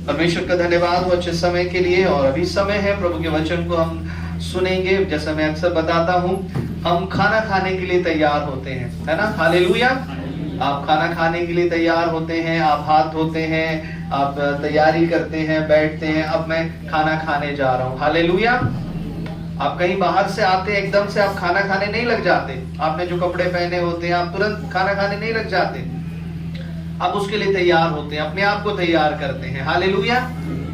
परमेश्वर का धन्यवाद हो अच्छे समय के लिए। और अभी समय है प्रभु के वचन को हम सुनेंगे। जैसा मैं अक्सर बताता हूँ, हम खाना खाने के लिए तैयार होते हैं, है ना? हालेलुया। आप खाना खाने के लिए तैयार होते हैं, आप हाथ धोते हैं, आप तैयारी करते हैं, बैठते हैं, अब मैं खाना खाने जा रहा हूँ। हालेलुया। आप कहीं बाहर से आते एकदम से आप खाना खाने नहीं लग जाते। आपने जो कपड़े पहने होते हैं आप तुरंत खाना खाने नहीं लग जाते। आप उसके लिए तैयार होते हैं, अपने आप को तैयार करते हैं। हालेलुया।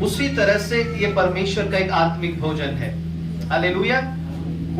उसी तरह से ये परमेश्वर का एक आत्मिक भोजन है। हालेलुया।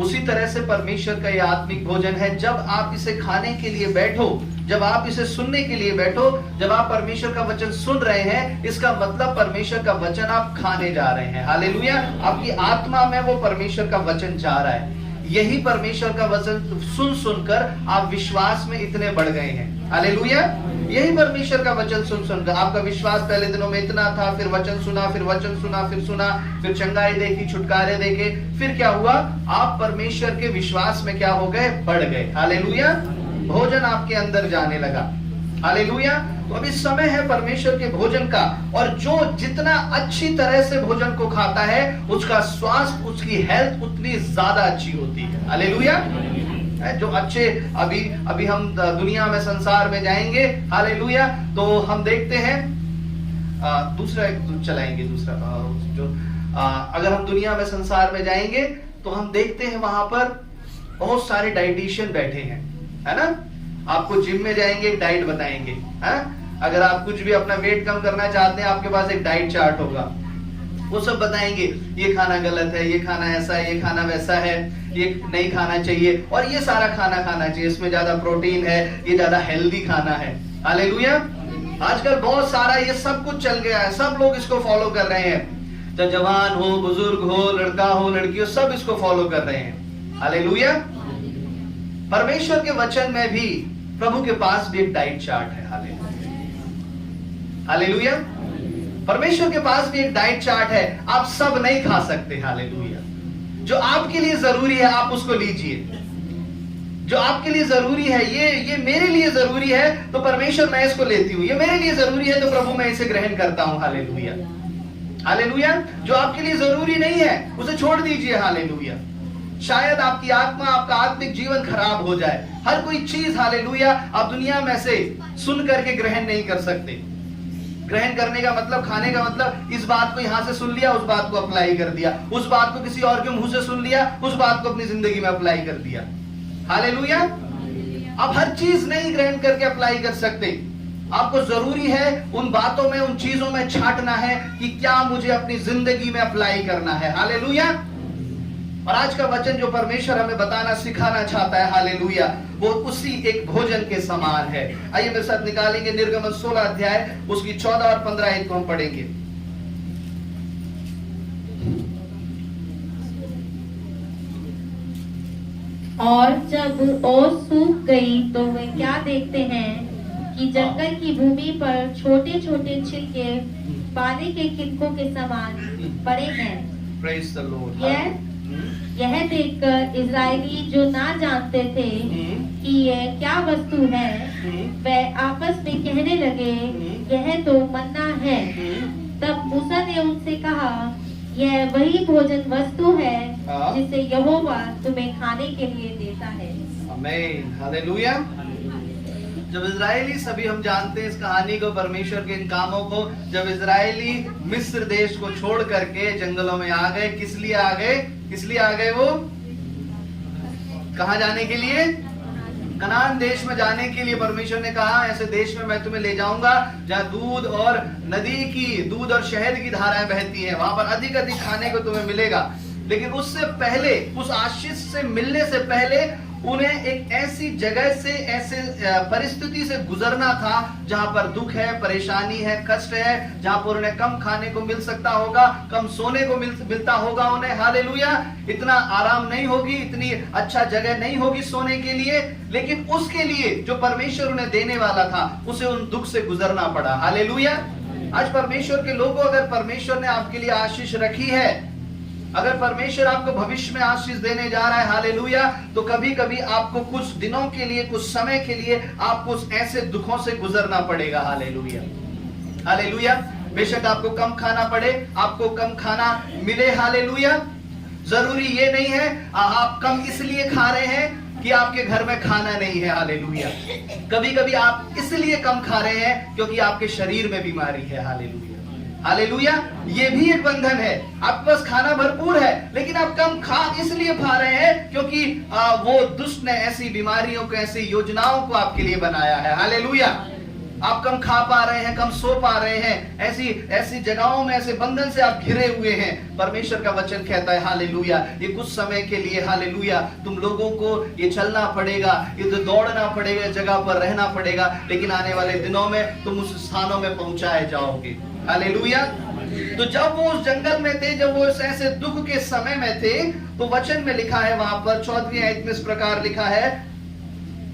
उसी तरह से परमेश्वर का ये आत्मिक भोजन है। जब आप इसे खाने के लिए बैठो, जब आप इसे सुनने के लिए बैठो, जब आप परमेश्वर का वचन सुन रहे हैं, इसका मतलब परमेश्वर का वचन आप खाने जा रहे हैं। हालेलुया। आपकी आत्मा में वो परमेश्वर का वचन जा रहा है। यही परमेश्वर का वचन सुन सुनकर आप विश्वास में इतने बढ़ गए हैं। हालेलुया। यही परमेश्वर का वचन सुन सुनकर आपका विश्वास पहले दिनों में इतना था, फिर वचन सुना, फिर वचन सुना, फिर सुना, फिर चंगाई देखी, छुटकारे देखे, फिर क्या हुआ? आप परमेश्वर के विश्वास में क्या हो गए? बढ़ गए। हालेलुया। भोजन आपके अंदर जाने लगा। हालेलुया। तो अभी समय है परमेश्वर के भोजन का, और जो जितना अच्छी तरह से भोजन को खाता है उसका स्वास्थ्य, उसकी हेल्थ उतनी ज्यादा अच्छी होती है। हालेलुया। जो अच्छे अभी हम दुनिया में, संसार में जाएंगे, हालेलुया, तो हम देखते हैं दूसरा चलाएंगे दूसरा अगर हम दुनिया में, संसार में जाएंगे तो हम देखते हैं वहां पर बहुत सारे डाइटिशियन बैठे हैं, है ना? आपको जिम में जाएंगे एक डाइट बताएंगे, है? अगर आप कुछ भी अपना वेट कम करना चाहते हैं, आपके पास एक डाइट चार्ट होगा, वो सब बताएंगे ये खाना गलत है, ये खाना ऐसा है, ये खाना वैसा है, ये नहीं खाना चाहिए, और ये सारा खाना खाना चाहिए, इसमें ज्यादा प्रोटीन है, ये ज्यादा हेल्दी खाना है। हालेलुया। आजकल बहुत सारा ये सब कुछ चल गया है, सब लोग इसको फॉलो कर रहे हैं, चाहे जवान हो, बुजुर्ग हो, लड़का हो, लड़की हो, सब इसको फॉलो कर रहे हैं। हालेलुया। परमेश्वर के वचन में भी प्रभु के पास भी एक डाइट चार्ट है। हालेलुया। परमेश्वर के पास भी एक डाइट चार्ट है। आप सब नहीं खा सकते। हालेलुया। जो आपके लिए जरूरी है आप उसको लीजिए। जो आपके लिए जरूरी है, ये मेरे लिए जरूरी है तो परमेश्वर मैं इसको लेती हूँ, ये मेरे लिए जरूरी है तो प्रभु मैं इसे ग्रहण करता हूँ। हालेलुया। हालेलुया। जो आपके लिए जरूरी नहीं है उसे छोड़ दीजिए। हालेलुया। शायद आपकी आत्मा, आपका आत्मिक जीवन खराब हो जाए। हर कोई चीज, हालेलुया, आप दुनिया में से सुन करके ग्रहण नहीं कर सकते। ग्रहण करने का मतलब, खाने का मतलब, इस बात को यहां से सुन लिया, उस बात को अप्लाई कर दिया, उस बात को किसी और के मुंह से सुन लिया, उस बात को अपनी जिंदगी में अप्लाई कर दिया। हालेलुया। आप हर चीज नहीं ग्रहण करके अप्लाई कर सकते। आपको जरूरी है उन बातों में, उन चीजों में छांटना है कि क्या मुझे अपनी जिंदगी में अप्लाई करना है। हालेलुया। और आज का वचन जो परमेश्वर हमें बताना, सिखाना चाहता है, हालेलुया, वो उसी एक भोजन के समान है। आइए मेरे साथ निकालेंगे निर्गमन 16 अध्याय, उसकी 14 और 15 आयत को हम पढ़ेंगे। और जब ओस सूख गई तो वे क्या देखते हैं कि जंगल की भूमि पर छोटे छोटे छिलके पानी के किनकों के समान पड़े हैं। Praise the Lord। यह देखकर इजरायली जो ना जानते थे कि यह क्या वस्तु है, वे आपस में कहने लगे, यह तो मन्ना है। तब मूसा ने उनसे कहा, यह वही भोजन वस्तु है जिसे यहोवा तुम्हें खाने के लिए देता है। आमीन। हालेलुया। जब इजरायली, सभी हम जानते हैं इस कहानी को, परमेश्वर के इन कामों को, जब इजरायली मिस्र देश को छोड़ करके जंगलों में आ गए, किस लिए आ गए? किस लिए आ गए? वो कहां जाने के लिए? कनान देश में जाने के लिए। परमेश्वर ने कहा, ऐसे देश में मैं तुम्हें ले जाऊंगा जहां दूध और दूध और शहद की धाराएं बहती हैं, वहां पर अधिक अधिक खाने को तुम्हें मिलेगा। लेकिन उससे पहले, उस आशीष से मिलने से पहले उन्हें एक ऐसी जगह से, ऐसे परिस्थिति से गुजरना था जहां पर दुख है, परेशानी है, कष्ट है, जहां पर उन्हें कम खाने को मिल सकता होगा, कम सोने को मिलता होगा उन्हें। हालेलुया। इतना आराम नहीं होगी, इतनी अच्छा जगह नहीं होगी सोने के लिए, लेकिन उसके लिए जो परमेश्वर उन्हें देने वाला था, उसे उन दुख से गुजरना पड़ा। हालेलुया। आज परमेश्वर के लोगों, अगर परमेश्वर ने आपके लिए आशीष रखी है, अगर परमेश्वर आपको भविष्य में आशीष देने जा रहा है, हालेलुया, तो कभी कभी आपको कुछ दिनों के लिए, कुछ समय के लिए आपको ऐसे दुखों से गुजरना पड़ेगा। हालेलुया। हालेलुया। बेशक आपको कम खाना पड़े, आपको कम खाना मिले, हालेलुया। जरूरी ये नहीं है आप कम इसलिए खा रहे हैं कि आपके घर में खाना नहीं है, हालेलुया। कभी कभी आप इसलिए कम खा रहे हैं क्योंकि आपके शरीर में बीमारी है, हालेलुया, हालेलुया। ये भी एक बंधन है। आपके पास खाना भरपूर है लेकिन आप कम खा इसलिए खा रहे हैं क्योंकि वो दुष्ट ने ऐसी बीमारियों को, ऐसी योजनाओं को आपके लिए बनाया है, हालेलुया। आप कम खा पा रहे हैं, कम सो पा रहे हैं, ऐसी जगहों में, ऐसे बंधन से आप घिरे हुए हैं। परमेश्वर का वचन कहता है, हालेलुया, ये कुछ समय के लिए, हालेलुया, तुम लोगों को ये चलना पड़ेगा, ये तो दौड़ना पड़ेगा, जगह पर रहना पड़ेगा, लेकिन आने वाले दिनों में तुम उस स्थानों में पहुंचाए जाओगे, हालेलुया। तो जब वो उस जंगल में थे, जब वो ऐसे दुख के समय में थे, तो वचन में लिखा है वहां पर 14वीं आयत में इस प्रकार लिखा है,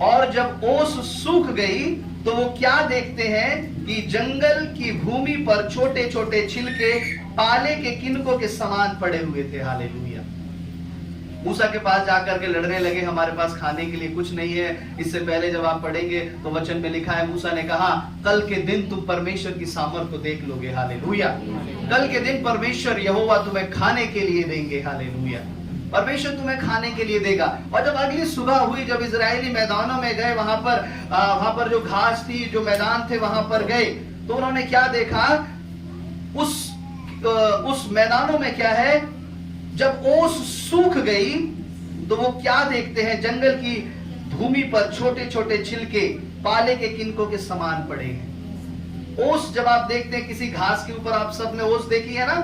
और जब ओस सूख गई तो वो क्या देखते हैं कि जंगल की भूमि पर छोटे छोटे छिलके पाले के किनकों के समान पड़े हुए थे, हालेलुया। मूसा के पास जाकर के लड़ने लगे, हमारे पास खाने के लिए कुछ नहीं है। इससे पहले जब आप पढ़ेंगे तो वचन में लिखा है, मूसा ने कहा कल के दिन तुम परमेश्वर की सामर्थ को देख लोगे, हालेलुया। कल के दिन परमेश्वर यहोवा तुम्हें खाने के लिए देंगे, हालेलुया। परमेश्वर तुम्हें खाने के लिए देगा। और जब अगली सुबह हुई, जब इजरायली मैदानों में गए, वहां पर जो घास थी, जो मैदान थे, वहां पर गए, तो उन्होंने क्या देखा, उस मैदानों में क्या है, जब ओस सूख गई तो वो क्या देखते हैं, जंगल की भूमि पर छोटे छोटे छिलके पाले के किनकों के समान पड़े हैं। ओस जब आप देखते हैं किसी घास के ऊपर, आप सबने ओस देखी है ना,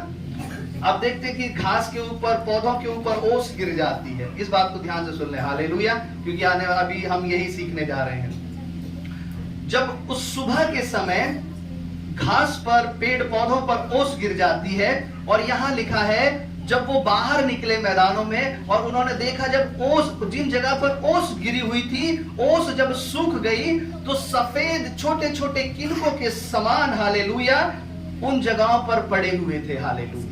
आप देखते हैं कि घास के ऊपर, पौधों के ऊपर ओस गिर जाती है। इस बात को ध्यान से सुन ले, हालेलुया, क्योंकि अभी हम यही सीखने जा रहे हैं। जब उस सुबह के समय घास पर, पेड़ पौधों पर ओस गिर जाती है, और यहां लिखा है जब वो बाहर निकले मैदानों में और उन्होंने देखा, जब ओस, जिन जगह पर ओस गिरी हुई थी, ओस जब सूख गई तो सफेद छोटे छोटे किनकों के समान, हालेलुया, उन जगहों पर पड़े हुए थे, हालेलुया।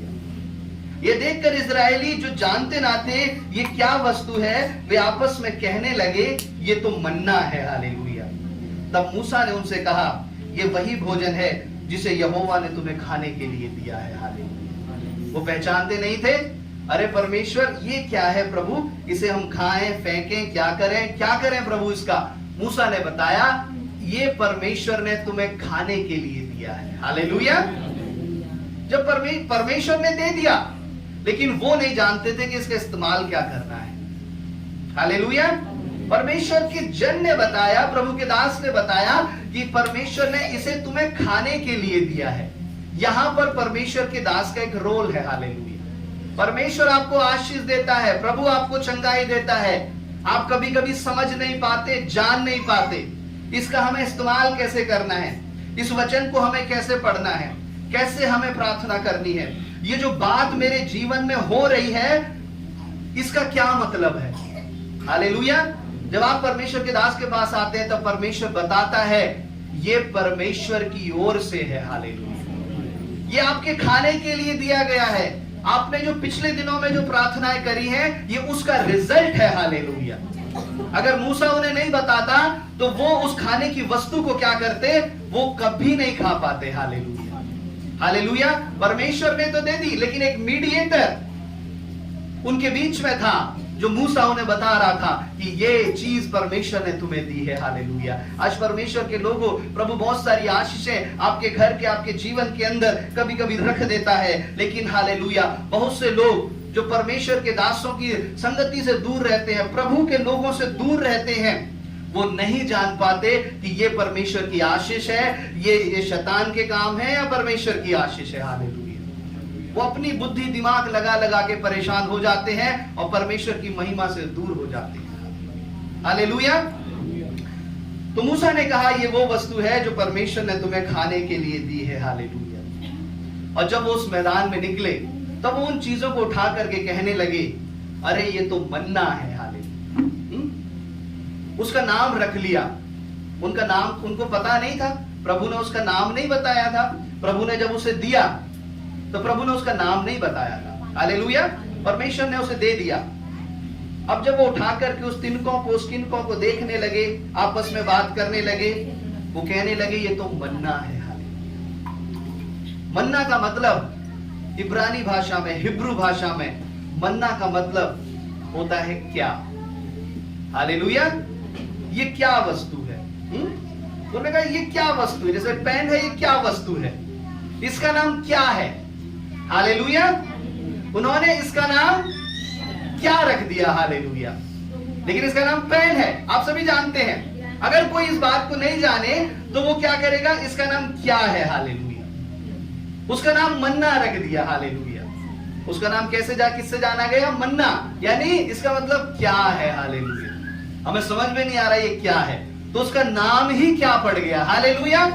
ये देखकर इजरायली, जो जानते ना थे ये क्या वस्तु है, वे आपस में कहने लगे ये तो मन्ना है, हालेलुया। तब मूसा ने उनसे कहा ये वही भोजन है जिसे यहोवा ने तुम्हें खाने के लिए दिया है, हालेलुया। वो पहचानते नहीं थे, अरे परमेश्वर ये क्या है प्रभु, इसे हम खाएं, फेंकें, क्या करें प्रभु इसका। मूसा ने बताया ये परमेश्वर ने तुम्हें खाने के लिए दिया है, हालेलुया। जब परमेश्वर ने दे दिया, लेकिन वो नहीं जानते थे कि इसका इस्तेमाल क्या करना है, हालेलुया। परमेश्वर के जन ने बताया, प्रभु के दास ने बताया कि परमेश्वर ने इसे तुम्हें खाने के लिए दिया है। यहां पर परमेश्वर के दास का एक रोल है, हालेलुया। परमेश्वर आपको आशीष देता है, प्रभु आपको चंगाई देता है। आप कभी कभी समझ नहीं पाते, जान नहीं पाते इसका हमें इस्तेमाल कैसे करना है, इस वचन को हमें कैसे पढ़ना है, कैसे हमें प्रार्थना करनी है, ये जो बात मेरे जीवन में हो रही है इसका क्या मतलब है, हालेलुया। जब आप परमेश्वर के दास के पास आते हैं तब परमेश्वर बताता है ये परमेश्वर की ओर से है, हालेलुया। ये आपके खाने के लिए दिया गया है। आपने जो पिछले दिनों में जो प्रार्थनाएं करी हैं, ये उसका रिजल्ट है, हालेलुया। अगर मूसा उन्हें नहीं बताता तो वो उस खाने की वस्तु को क्या करते, वो कभी नहीं खा पाते, हालेलुया, हालेलुया। परमेश्वर ने तो दे दी, लेकिन एक मीडिएटर उनके बीच में था जो मूसा उन्हें बता रहा था कि ये चीज परमेश्वर ने तुम्हें दी है, हालेलुया। आज परमेश्वर के लोगों, प्रभु बहुत सारी आशीषें आपके घर के, आपके जीवन के अंदर कभी कभी रख देता है, लेकिन हालेलुया बहुत से लोग जो परमेश्वर के दासों की संगति से दूर रहते हैं, प्रभु के लोगों से दूर रहते हैं, वो नहीं जान पाते कि ये परमेश्वर की आशीष है, ये शैतान के काम है या परमेश्वर की आशीष है, हालेलुया। वो अपनी बुद्धि दिमाग लगा लगा के परेशान हो जाते हैं और परमेश्वर की महिमा से दूर हो जाते हैं, हालेलुया। तो मूसा ने कहा ये वो वस्तु है जो परमेश्वर ने तुम्हें खाने के लिए दी है, हालेलुया। और जब वो उस मैदान में निकले तब वो उन चीजों को उठा करके कहने लगे अरे ये तो मन्ना है, हालेलुया। उसका नाम रख लिया। उनका नाम उनको पता नहीं था, प्रभु ने उसका नाम नहीं बताया था। प्रभु ने जब उसे दिया तो प्रभु ने उसका नाम नहीं बताया था, हालेलुया। परमेश्वर ने उसे दे दिया। अब जब वो उठा करके उस किनकों को देखने लगे, आपस में बात करने लगे, वो कहने लगे ये तो मन्ना है, हालेलुया। मन्ना का मतलब इब्रानी भाषा में, हिब्रू भाषा में मन्ना का मतलब होता है क्या। हालेलुया। ये क्या वस्तु है? उन्होंने कहा ये क्या वस्तु है? जैसे पेन है, ये क्या वस्तु है? इसका नाम क्या है? हालेलुया। उन्होंने इसका नाम क्या रख दिया? हालेलुया। लेकिन इसका नाम पेन है, आप सभी जानते हैं। अगर कोई इस बात को नहीं जाने तो वो क्या करेगा? इसका नाम क्या है? हालेलुया। उसका नाम मन्ना रख दिया। हालेलुया। उसका नाम किससे जाना गया? मन्ना। यानी इसका मतलब क्या है? हालेलुया। हमें समझ में नहीं आ रहा ये क्या है, तो उसका नाम ही क्या पड़ गया? हालेलुया।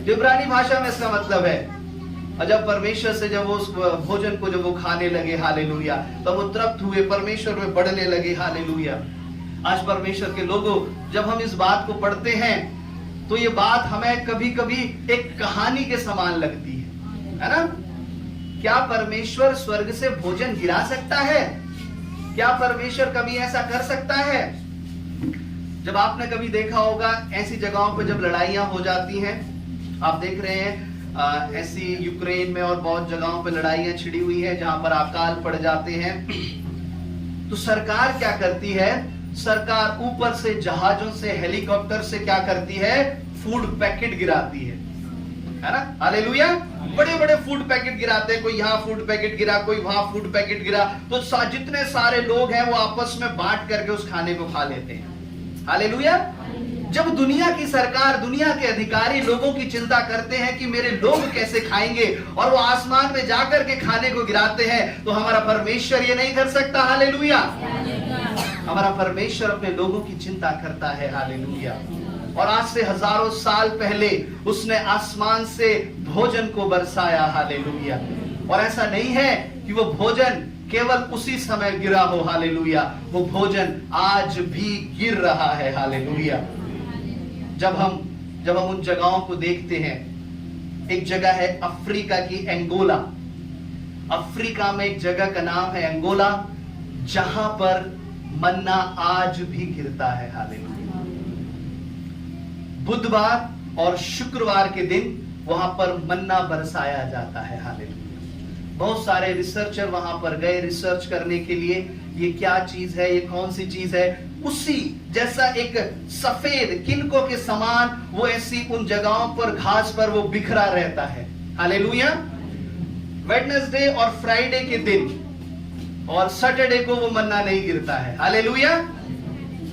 इब्रानी भाषा में इसका मतलब है। और जब परमेश्वर से जब वो उस भोजन को जब वो खाने लगे, हालेलुया, तब वो तृप्त हुए, परमेश्वर में बढ़ने लगे। हालेलुया। आज परमेश्वर के लोगों, जब हम इस बात को पढ़ते हैं तो ये बात हमें कभी कभी एक कहानी के समान लगती है ना? क्या परमेश्वर स्वर्ग से भोजन गिरा सकता है? क्या परमेश्वर कभी ऐसा कर सकता है? जब आपने कभी देखा होगा ऐसी जगहों पर जब लड़ाइयां हो जाती हैं, आप देख रहे हैं ऐसी यूक्रेन में और बहुत जगहों पे लड़ाइयां छिड़ी हुई है जहां पर अकाल पड़ जाते हैं, तो सरकार क्या करती है? सरकार ऊपर से जहाजों से, हेलीकॉप्टर से क्या करती है? फूड पैकेट गिराती है ना? हालेलुया। बड़े बड़े फूड पैकेट गिराते हैं। कोई यहाँ फूड पैकेट गिरा, कोई वहां फूड पैकेट गिरा, तो जितने सारे लोग हैं वो आपस में बांट करके उस खाने को खा लेते हैं। हालेलुया। जब दुनिया की सरकार, दुनिया के अधिकारी लोगों की चिंता करते हैं कि मेरे लोग कैसे खाएंगे, और वो आसमान में जाकर के खाने को गिराते हैं, तो हमारा परमेश्वर ये नहीं कर सकता? हालेलुया। हमारा परमेश्वर अपने लोगों की चिंता करता है। हालेलुया। और आज से हजारों साल पहले उसने आसमान से भोजन को बरसाया। हालेलुया। और ऐसा नहीं है कि वो भोजन केवल उसी समय गिरा हो। हालेलुया। वो भोजन आज भी गिर रहा है। हालेलुया। जब हम उन जगहों को देखते हैं, एक जगह है अफ्रीका की एंगोला। अफ्रीका में एक जगह का नाम है एंगोला, जहां पर मन्ना आज भी गिरता है। हालेलुया। बुधवार और शुक्रवार के दिन वहां पर मन्ना बरसाया जाता है। हालेलुया। बहुत सारे रिसर्चर वहां पर गए रिसर्च करने के लिए, ये क्या चीज है, ये कौन सी चीज है। उसी जैसा एक सफेद किनको के समान वो ऐसी उन जगहों पर घास पर वो बिखरा रहता है। हालेलुया। वेडनेसडे और फ्राइडे के दिन और सैटरडे को वो मन्ना नहीं गिरता है। हालेलुया।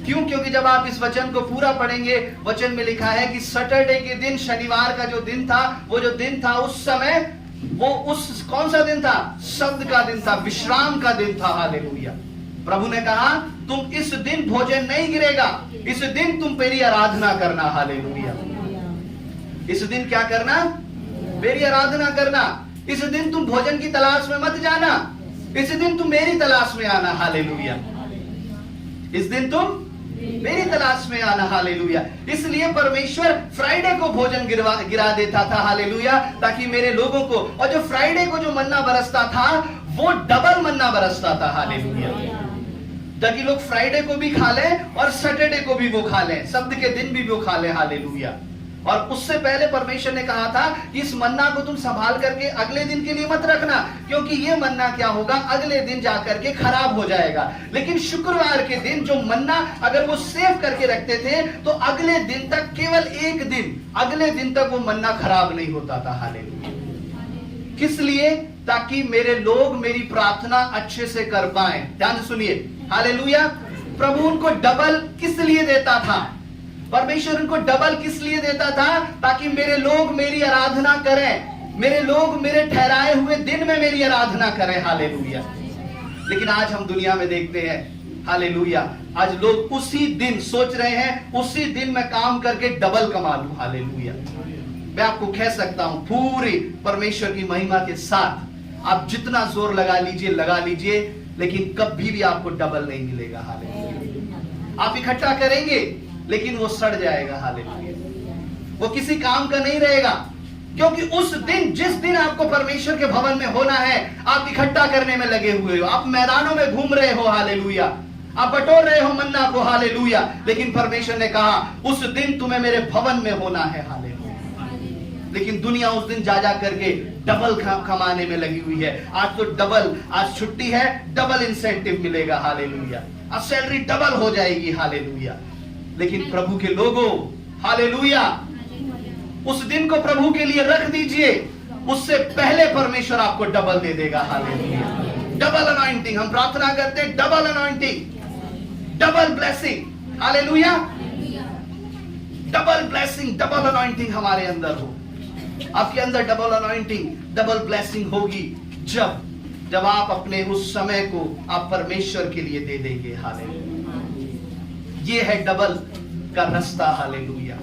क्यों? क्योंकि जब आप इस वचन को पूरा पढ़ेंगे, वचन में लिखा है कि सैटरडे के दिन, शनिवार का जो दिन था, वो जो दिन था उस समय वो उस कौन सा दिन था? शब्द का दिन था, विश्राम का दिन था। हालेलुया। प्रभु ने कहा तुम इस दिन भोजन नहीं गिरेगा, इस दिन तुम मेरी आराधना करना। हालेलुया। इस दिन क्या करना? मेरी आराधना करना। इस दिन तुम भोजन की तलाश में मत जाना, इस दिन तुम मेरी तलाश में आना। हालेलुया। इस दिन तुम मेरी तलाश में आना। हालेलुया। इसलिए परमेश्वर फ्राइडे को भोजन गिरा देता था। हालेलुया। ताकि मेरे लोगों को, और जो फ्राइडे को जो मन्ना बरसता था वो डबल मन्ना बरसता था। हालेलुया। ताकि लोग फ्राइडे को भी खा लें और सैटरडे को भी वो खा लें, शब्द के दिन भी वो खा लें। हालेलुया। और उससे पहले परमेश्वर ने कहा था कि इस मन्ना को तुम संभाल करके अगले दिन के लिए मत रखना, क्योंकि ये मन्ना क्या होगा? अगले दिन जाकर के खराब हो जाएगा। लेकिन शुक्रवार के दिन जो मन्ना अगर वो सेव करके रखते थे तो अगले दिन तक, केवल एक दिन, अगले दिन तक वो मन्ना खराब नहीं होता था। हालेलुया। किस लिए? ताकि मेरे लोग मेरी प्रार्थना अच्छे से कर पाए। ध्यान से सुनिए। हालेलुया। प्रभु उनको डबल किस लिए देता था? परमेश्वर उनको डबल किस लिए देता था? ताकि मेरे लोग मेरी आराधना करें, मेरे लोग मेरे ठहराए हुए दिन में मेरी आराधना करें। हालेलुया। लेकिन आज हम दुनिया में देखते हैं, हालेलुया, आज लोग उसी दिन सोच रहे हैं, उसी दिन मैं काम करके डबल कमा लूं। हालेलुया। मैं आपको कह सकता हूं पूरी परमेश्वर की महिमा के साथ, आप जितना जोर लगा लीजिए, लेकिन कभी भी आपको डबल नहीं मिलेगा। हालेलुया। आप इकट्ठा करेंगे लेकिन वो सड़ जाएगा। हालेलुया। वो किसी काम का नहीं रहेगा, क्योंकि उस दिन, जिस दिन आपको परमेश्वर के भवन में होना है, आप इकट्ठा करने में लगे हुए हो, आप मैदानों में घूम रहे हो। हालेलुया। आप बटोर रहे हो मन्ना को। हालेलुया। लेकिन परमेश्वर ने कहा उस दिन तुम्हें मेरे भवन में होना है। हालेलुया। लेकिन दुनिया उस दिन जा करके डबल कमाने में लगी हुई है। आज तो डबल, आज छुट्टी है, डबल इंसेंटिव मिलेगा, हालेलुया। आज सैलरी डबल हो जाएगी, हालेलुया। लेकिन प्रभु के लोगों, हालेलुया, उस दिन को प्रभु के लिए रख दीजिए, उससे पहले परमेश्वर आपको डबल दे देगा, हालेलुया। डबल अनॉइंटिंग, हम प्रार्थना करते हैं, double anointing, double blessing, hallelujah. Double blessing, double anointing हमारे अंदर हो। आपके अंदर डबल अनॉइंटिंग, डबल ब्लेसिंग होगी जब आप अपने उस समय को आप परमेश्वर के लिए दे देंगे, हालेलुया। ये है डबल का रास्ता, हालेलुया।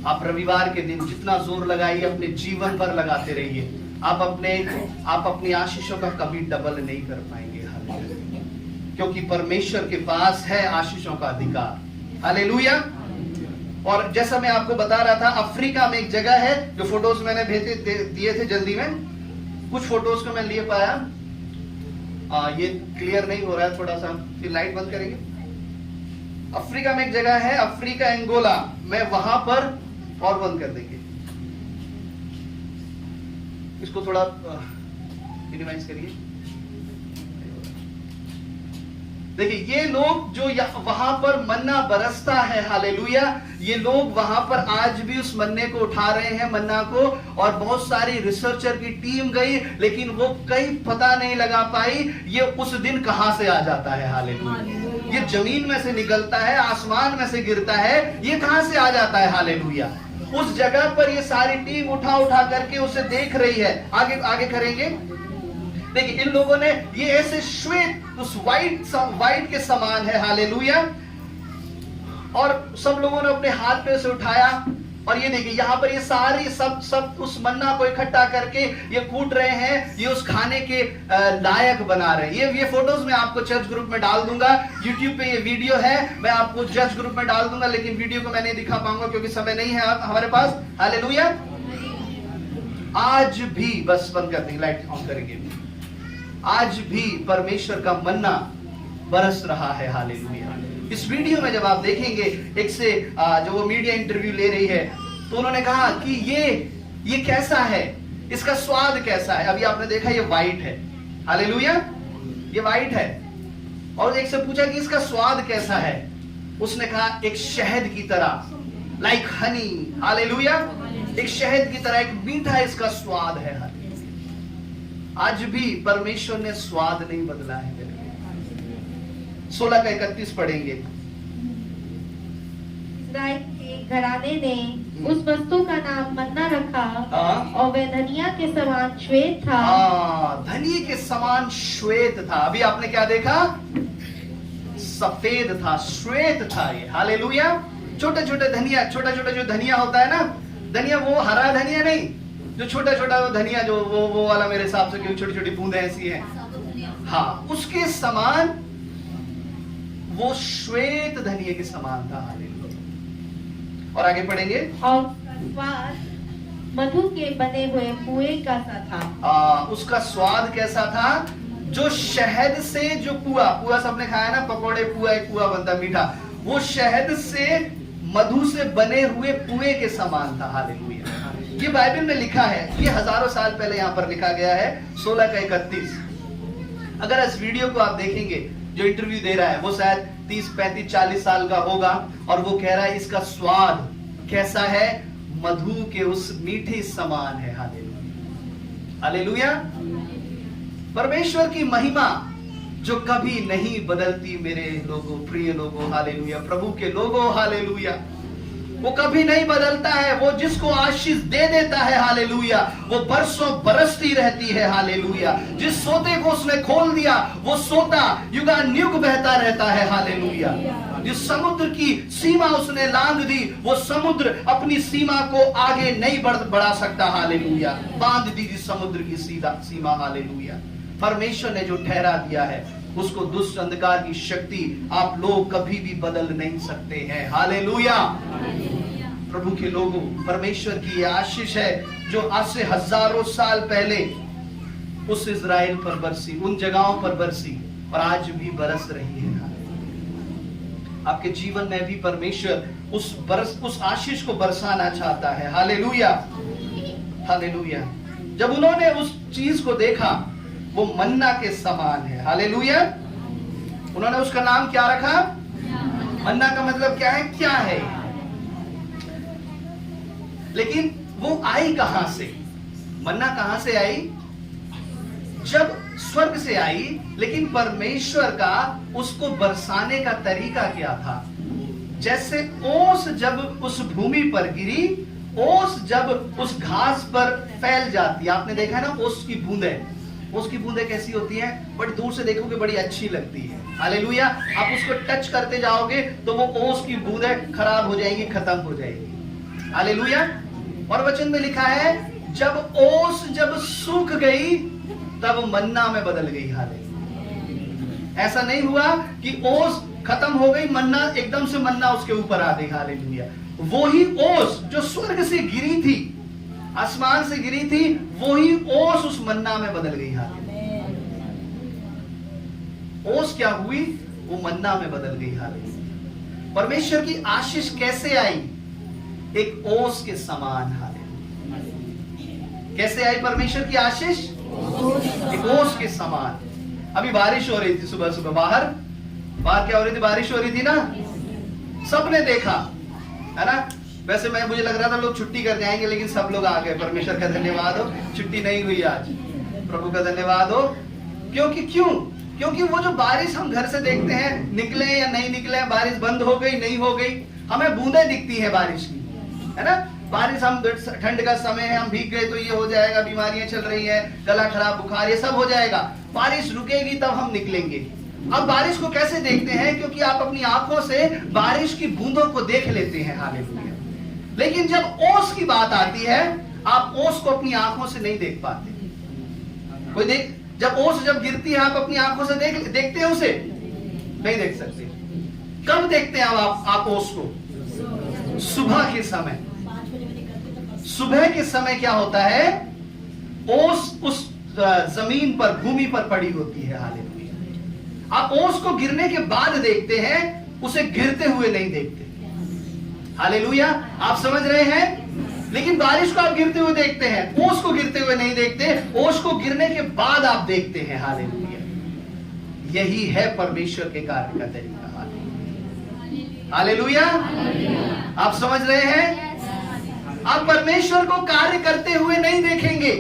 आप रविवार के दिन जितना जोर लगाइए अपने जीवन पर लगाते रहिए, आप अपनी आशीषों का कभी डबल नहीं कर पाएंगे, हालेलुया। क्योंकि परमेश्वर के पास है आशीषों का अधिकार, हालेलुया। और जैसा मैं आपको बता रहा था, अफ्रीका में एक जगह है, जो फोटोज मैंने भेजे दिए थे जल्दी में, कुछ फोटोज को मैं लिए पाया। ये क्लियर नहीं हो रहा है, थोड़ा सा फिर लाइट बंद करेंगे। अफ्रीका में एक जगह है, अफ्रीका अंगोला, मैं वहां पर, और बंद कर देंगे इसको, थोड़ा मिनिमाइज करिए। देखिए, ये लोग जो वहां पर मन्ना बरसता है, हालेलुया, ये लोग वहां पर आज भी उस मन्ने को उठा रहे हैं, मन्ना को। और बहुत सारी रिसर्चर की टीम गई, लेकिन वो कहीं पता नहीं लगा पाई ये उस दिन कहां से आ जाता है, हालेलुया। ये जमीन में से निकलता है, आसमान में से गिरता है, ये कहां से आ जाता है, हालेलुया। उस जगह पर ये सारी टीम उठा करके उसे देख रही है। आगे करेंगे। देखिए, इन लोगों ने ये ऐसे श्वेत, उस वाइट के समान है, हालेलुया। और सब लोगों ने अपने हाथ पे उसे उठाया, और ये देखिए यहाँ पर ये सारी सब उस मन्ना को इकट्ठा करके ये कूट रहे हैं, ये उस खाने के लायक बना रहे हैं। ये फोटोज मैं आपको चर्च ग्रुप में डाल दूंगा, यूट्यूब पे ये वीडियो है, मैं आपको चर्च ग्रुप में डाल दूंगा, लेकिन वीडियो को मैं नहीं दिखा पाऊंगा क्योंकि समय नहीं है हमारे पास, हालेलुया। आज भी, बस बंद कर देंगे, लाइट ऑन करेंगे। आज भी परमेश्वर का मन्ना बरस रहा है, हालेलुया। इस वीडियो में जब आप देखेंगे, एक से जो वो मीडिया इंटरव्यू ले रही है, तो उन्होंने कहा कि ये कैसा है, इसका स्वाद कैसा है। अभी आपने देखा ये वाइट है, हालेलुया, ये वाइट है। और एक से पूछा कि इसका स्वाद कैसा है, उसने कहा एक शहद की तरह, लाइक हनी, हालेलुया, एक शहद की तरह, एक मीठा इसका स्वाद है, हालेलुया। आज भी परमेश्वर ने स्वाद नहीं बदला है। 16 का 31 पढ़ेंगे। इस्राएल के घराने ने उस वस्तु का नाम मन्ना रखा, और वह धनिया के समान श्वेत था। धनिया के समान श्वेत था। अभी आपने क्या देखा? सफेद था, श्वेत था ये, हालेलुया। छोटे छोटे धनिया, छोटा छोटा जो धनिया होता है ना, धनिया वो हरा धनिया नहीं, जो छोटा छोटा वो धनिया, जो वो वाला मेरे हिसाब से छोटी छोटी बूंदें ऐसी हैं, हाँ, उसके समान वो श्वेत धनिया के समान था, हालेलुया। और आगे पढ़ेंगे। और स्वाद मधु के बने हुए पुए का सा था। उसका स्वाद कैसा था? जो शहद से, जो पुआ सबने खाया ना, पकोड़े, पुआ, एक पुआ बनता मीठा, वो शहद से, मधु से बने हुए पुए के समान था, हालेलुया। ये बाइबल में लिखा है, ये हजारों साल पहले यहाँ पर लिखा गया है, 16 का 31। अगर इस वीडियो को आप देखेंगे, जो इंटरव्यू दे रहा है वो शायद 30, 35, 40 साल का होगा, और वो कह रहा है इसका स्वाद कैसा है? मधु के उस मीठे समान है, हालेलुया, हालेलुया। परमेश्वर की महिमा जो कभी नहीं बदलती, मेरे लोगों, प्रिय लोगों, हालेलुया, प्रभु के लोगों, हालेलुया, वो कभी नहीं बदलता है। वो जिसको आशीष दे देता है, हालेलुया, वो बरसों बरसती रहती है, हालेलुया। जिस सोते को उसने खोल दिया, वो सोता युगानुयुग बहता रहता है, हालेलुया। जिस समुद्र की सीमा उसने लांघ दी, वो समुद्र अपनी सीमा को आगे नहीं बढ़ा सकता, हालेलुया। बांध दी जिस समुद्र की सीमा, हालेलुया। परमेश्वर ने जो ठहरा दिया है, उसको दुष्ट अंधकार की शक्ति आप लोग कभी भी बदल नहीं सकते हैं, हालेलुया। प्रभु के लोगों, परमेश्वर की आशीष है जो आज से हजारों साल पहले उस इज़राइल पर बरसी, उन जगहों पर बरसी, और आज भी बरस रही है। आपके जीवन में भी परमेश्वर उस आशीष को बरसाना चाहता है, हालेलुया। हालेलुया। जब उन्होंने उस चीज को देखा, वो मन्ना के समान है। हालेलुया। उन्होंने उसका नाम क्या रखा? मन्ना का मतलब क्या है? क्या है? लेकिन वो आई कहां से? मन्ना कहां से आई? जब स्वर्ग से आई, लेकिन परमेश्वर का उसको बरसाने का तरीका क्या था? जैसे ओस जब उस भूमि पर गिरी, ओस जब उस घास पर फैल जाती है, आपने देखा है ना ओस की बूंदें। ओस की बूंदें कैसी होती हैं? बड़ी दूर से देखोगे बड़ी अच्छी लगती है। हालेलुया। आप उसको टच करते जाओगे तो वो ओस की बूंदें खराब हो जाएंगी, खत्म हो जाएगी। हालेलुया। और वचन में लिखा है जब ओस जब सूख गई तब मन्ना में बदल गई। हालेलुया। ऐसा नहीं हुआ कि ओस खत्म हो गई, मन्ना एकदम से मन्ना उसके ऊपर आ गई। हालेलुया। वो ही ओस जो स्वर्ग से गिरी थी, आसमान से गिरी थी, वो ही ओस उस मन्ना में बदल गई। हालेलुया। ओस क्या हुई? वो मन्ना में बदल गई। हालेलुया। परमेश्वर की आशीष कैसे आई? एक ओस के समान। हालेलुया। कैसे आई परमेश्वर की आशीष? एक ओस के समान। अभी बारिश हो रही थी सुबह सुबह, बाहर क्या हो रही थी? बारिश हो रही थी ना। सबने देखा है ना। वैसे मुझे लग रहा था लोग छुट्टी कर जाएंगे, लेकिन सब लोग आ गए। परमेश्वर का धन्यवाद हो, छुट्टी नहीं हुई आज। प्रभु का धन्यवाद हो। क्योंकि वो जो बारिश हम घर से देखते हैं, निकले या नहीं निकले, बारिश बंद हो गई नहीं हो गई, हमें बूंदें दिखती है बारिश की, है ना। बारिश, हम ठंड का समय है, हम भीग गए तो ये हो जाएगा, बीमारियां चल रही है, गला खराब, बुखार, ये सब हो जाएगा। बारिश रुकेगी तब हम निकलेंगे। अब बारिश को कैसे देखते हैं? क्योंकि आप अपनी आंखों से बारिश की बूंदों को देख लेते हैं। हालेलुया। लेकिन जब ओस की बात आती है, आप ओस को अपनी आंखों से नहीं देख पाते। जब ओस जब गिरती है, आप अपनी आंखों से देखते हैं उसे? नहीं देख सकते। कब देखते हैं आप ओस को? सुबह के समय। सुबह के समय क्या होता है? ओस उस जमीन पर, भूमि पर पड़ी होती है। हालेलुया। आप ओस को गिरने के बाद देखते हैं, उसे गिरते हुए नहीं देखते। हालेलुया। आप समझ रहे हैं? लेकिन बारिश को आप गिरते हुए देखते हैं, ओस को गिरते हुए नहीं देखते। ओस को गिरने के बाद आप देखते हैं। हालेलुया। यही है परमेश्वर के कार्य का तरीका। हालेलुया। आप समझ रहे हैं? आप परमेश्वर को कार्य करते हुए नहीं देखेंगे।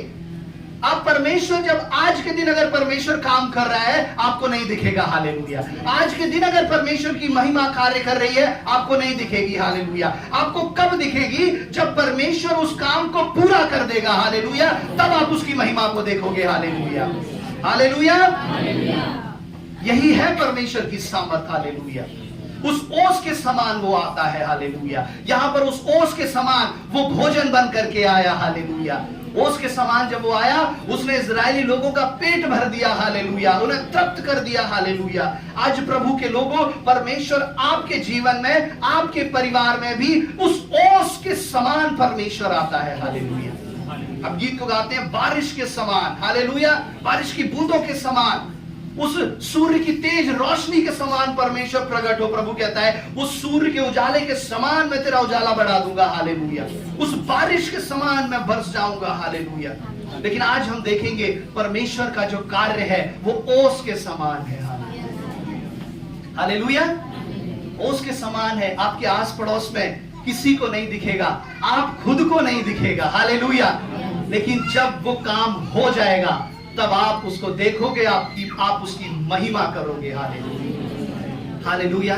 आप परमेश्वर, जब आज के दिन अगर परमेश्वर काम कर रहा है, आपको नहीं दिखेगा। हालेलुया। आज के दिन अगर परमेश्वर की महिमा कार्य कर रही है, आपको नहीं दिखेगी। हालेलुया। आपको कब दिखेगी? जब परमेश्वर उस काम को पूरा कर देगा। हालेलुया। तब आप उसकी महिमा को देखोगे। हालेलुया। हालेलुया। यही है परमेश्वर की सामर्थ। हालेलुया। उस ओस के समान वो आता है। हालेलुया। यहां पर उस ओस के समान वो भोजन बन करके आया। हालेलुया। ओस के समान जब वो आया, उसने इजरायली लोगों का पेट भर दिया। हालेलुया। उन्हें तृप्त कर दिया। हालेलुया। आज प्रभु के लोगों, परमेश्वर आपके जीवन में, आपके परिवार में भी उस ओस के समान परमेश्वर आता है। हालेलुया। अब गीत को गाते हैं, बारिश के समान। हालेलुया। बारिश की बूंदों के समान, उस सूर्य की तेज रोशनी के समान परमेश्वर प्रकट हो। प्रभु कहता है उस सूर्य के उजाले के समान मैं तेरा उजाला बढ़ा दूंगा। हालेलुया। उस बारिश के समान मैं बरस जाऊंगा। हालेलुया। लेकिन आज हम देखेंगे परमेश्वर का जो कार्य है वो ओस के समान है। हालेलुया। ओस के समान है। आपके आस पड़ोस में किसी को नहीं दिखेगा, आप खुद को नहीं दिखेगा। हालेलुया। लेकिन जब वो काम हो जाएगा, तब आप उसको देखोगे, आप उसकी महिमा करोगे। हालेलुया। हालेलुया।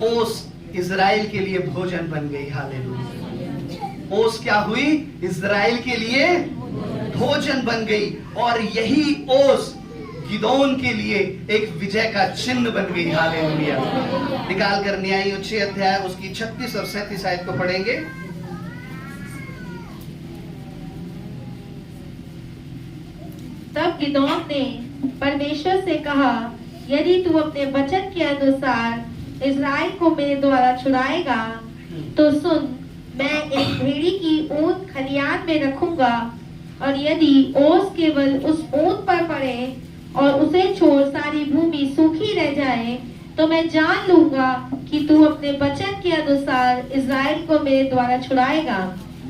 ओस इजराइल के लिए भोजन बन गई। हालेलुया। ओस क्या हुई? इजराइल के लिए भोजन बन गई। और यही ओस गिदोन के लिए एक विजय का चिन्ह बन गई। हालेलुया। निकाल कर न्याय 6 अध्याय उसकी 36 और 37 आयत को पढ़ेंगे। तब गिदोन ने परमेश्वर से कहा, यदि तू अपने वचन के अनुसार इस्राएल को मेरे द्वारा छुड़ाएगा, तो सुन, मैं एक भेड़ी की ऊन खलियान में रखूंगा, और यदि ओस केवल उस ऊन पर पड़े और उसे छोड़ सारी भूमि सूखी रह जाए, तो मैं जान लूंगा कि तू अपने वचन के अनुसार इस्राएल को मेरे द्वारा छुड़ाएगा।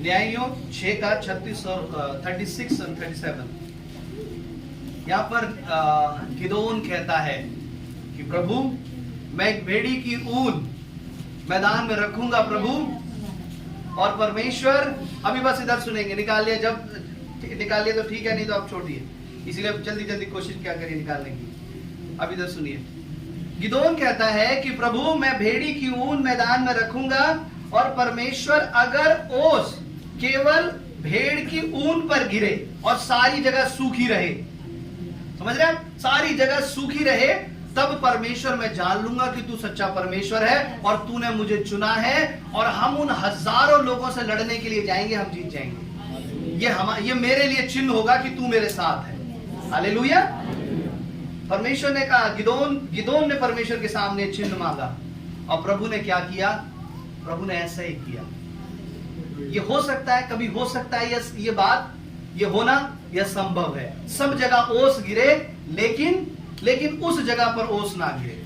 न्यायों 6 का 36 और 36 और 37। यहाँ पर गिदोन कहता है कि प्रभु मैं एक भेड़ी की ऊन मैदान में रखूंगा प्रभु, और परमेश्वर, अभी बस इधर सुनेंगे, निकाल लिया, जब निकाल लिया तो ठीक है, नहीं तो आप छोड़ दिए, इसीलिए अब जल्दी जल्दी कोशिश क्या करिए निकालने की। अब इधर सुनिए, गिदोन कहता है कि प्रभु मैं भेड़ी की ऊन मैदान में रखूंगा, और परमेश्वर अगर ओस केवल भेड़ की ऊन पर गिरे और सारी जगह सूखी रहे, समझ रहे हैं, सारी जगह सूखी रहे, तब परमेश्वर मैं जान लूंगा कि तू सच्चा परमेश्वर है और तूने मुझे चुना है, और हम उन हजारों लोगों से लड़ने के लिए जाएंगे, हम जीत जाएंगे। ये मेरे लिए चिन्ह होगा कि तू मेरे साथ है। हालेलुया। परमेश्वर ने कहा, गिदोन ने परमेश्वर के सामने चिन्ह मांगा, और प्रभु ने क्या किया? प्रभु ने ऐसा ही किया। ये हो सकता है, कभी हो सकता है ये बात, ये होना, यह संभव है। सब जगह ओस गिरे, लेकिन उस जगह पर ओस ना गिरे।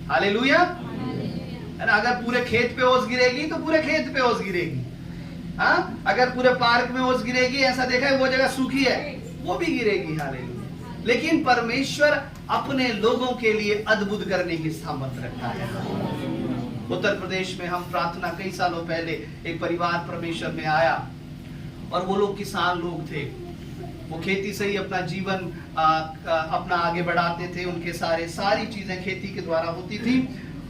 हालेलुया, है ना। अगर पूरे खेत पे ओस गिरेगी तो पूरे खेत पे ओस गिरेगी, हाँ। अगर पूरे पार्क में ओस गिरेगी, ऐसा देखा है वो जगह सूखी है, वो भी गिरेगी। हालेलुया। लेकिन परमेश्वर अपने लोगों के लिए अद्भुत करने की सामर्थ रखता है। उत्तर प्रदेश में हम प्रार्थना, कई सालों पहले एक परिवार परमेश्वर में आया, और वो लोग किसान लोग थे, वो खेती से ही अपना जीवन अपना आगे बढ़ाते थे, उनके सारी चीजें खेती के द्वारा होती थी।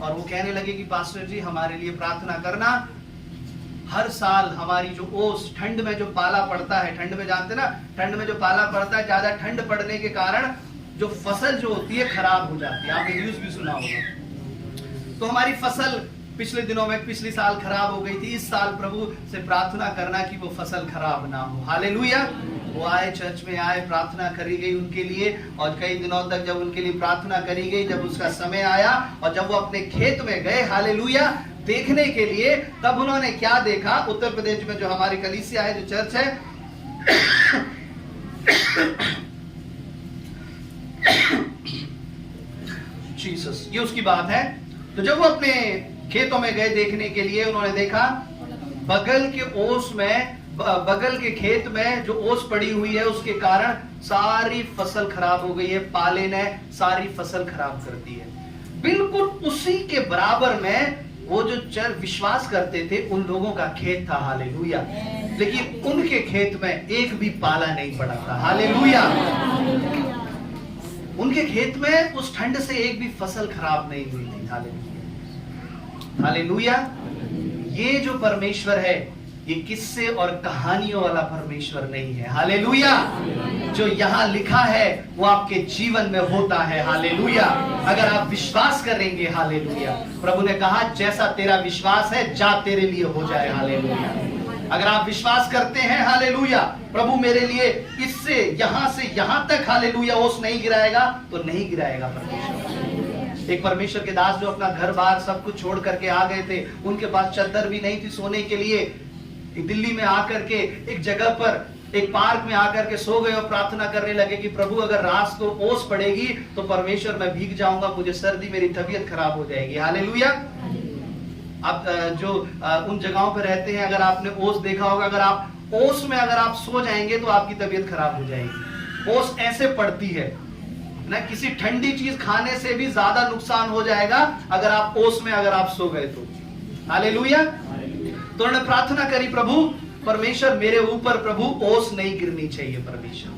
और वो कहने लगे कि पास्टर जी हमारे लिए प्रार्थना करना, हर साल हमारी जो ओस, ठंड में जो पाला पड़ता है, ठंड में जानते ना, ठंड में जो पाला पड़ता है, ज्यादा ठंड पड़ने के कारण जो फसल जो होती है खराब हो जाती है। आपने न्यूज भी सुना होगा। तो हमारी फसल पिछले दिनों में, पिछले साल खराब हो गई थी। इस साल प्रभु से प्रार्थना करना कि वो फसल खराब ना हो। हालेलुया। वो आए, चर्च में आए, प्रार्थना करी गई उनके लिए, और कई दिनों तक जब उनके लिए प्रार्थना करी गई, जब उसका समय आया और जब वो अपने खेत में गए, हालेलुया, देखने के लिए, तब उन्होंने क्या देखा? उत्तर प्रदेश में जो हमारी कलीसिया है, जो चर्च है, जीसस, ये उसकी बात है। तो जब वो अपने खेतों में गए देखने के लिए, उन्होंने देखा बगल के ओस में, बगल के खेत में जो ओस पड़ी हुई है, उसके कारण सारी फसल खराब हो गई है। पाले ने सारी फसल खराब कर दी है। बिल्कुल उसी के बराबर में वो जो चर विश्वास करते थे, उन लोगों का खेत था। हालेलुया। लेकिन उनके खेत में एक भी पाला नहीं पड़ा था। हालेलुया। उनके खेत में उस ठंड से एक भी फसल खराब नहीं हुई थी। हालेलुया। हालेलुया। ये जो परमेश्वर है, ये किस्से और कहानियों वाला परमेश्वर नहीं है। हालेलुया। जो यहाँ लिखा है वो आपके जीवन में होता है। हालेलुया। अगर आप विश्वास करेंगे, हालेलुया, प्रभु ने कहा जैसा तेरा विश्वास है, जा तेरे लिए हो जाए। हालेलुया। अगर आप विश्वास करते हैं, हालेलुया, प्रभु मेरे लिए इससे यहां से यहां तक, हालेलुया, ओस नहीं गिराएगा, तो नहीं गिराएगा परमेश्वर। एक परमेश्वर के दास जो अपना घर बार सब कुछ छोड़ करके आ गए थे, उनके पास चद्दर भी नहीं थी सोने के लिए, दिल्ली में आकर के एक जगह पर, एक पार्क में आकर के सो गए और प्रार्थना करने लगे कि प्रभु अगर रात को ओस पड़ेगी तो परमेश्वर मैं भीग जाऊंगा, मुझे सर्दी, मेरी तबीयत खराब हो जाएगी। हालेलुया। आप जो उन जगहों पर रहते हैं, अगर आपने ओस देखा होगा, अगर आप ओस में अगर आप सो जाएंगे तो आपकी तबीयत खराब हो जाएगी। ओस ऐसे पड़ती है ना, किसी ठंडी चीज खाने से भी ज्यादा नुकसान हो जाएगा अगर आप ओस में अगर आप सो गए तो। हालेलुया। तो उन्होंने प्रार्थना करी, प्रभु परमेश्वर मेरे ऊपर, प्रभु ओस नहीं गिरनी चाहिए। परमेश्वर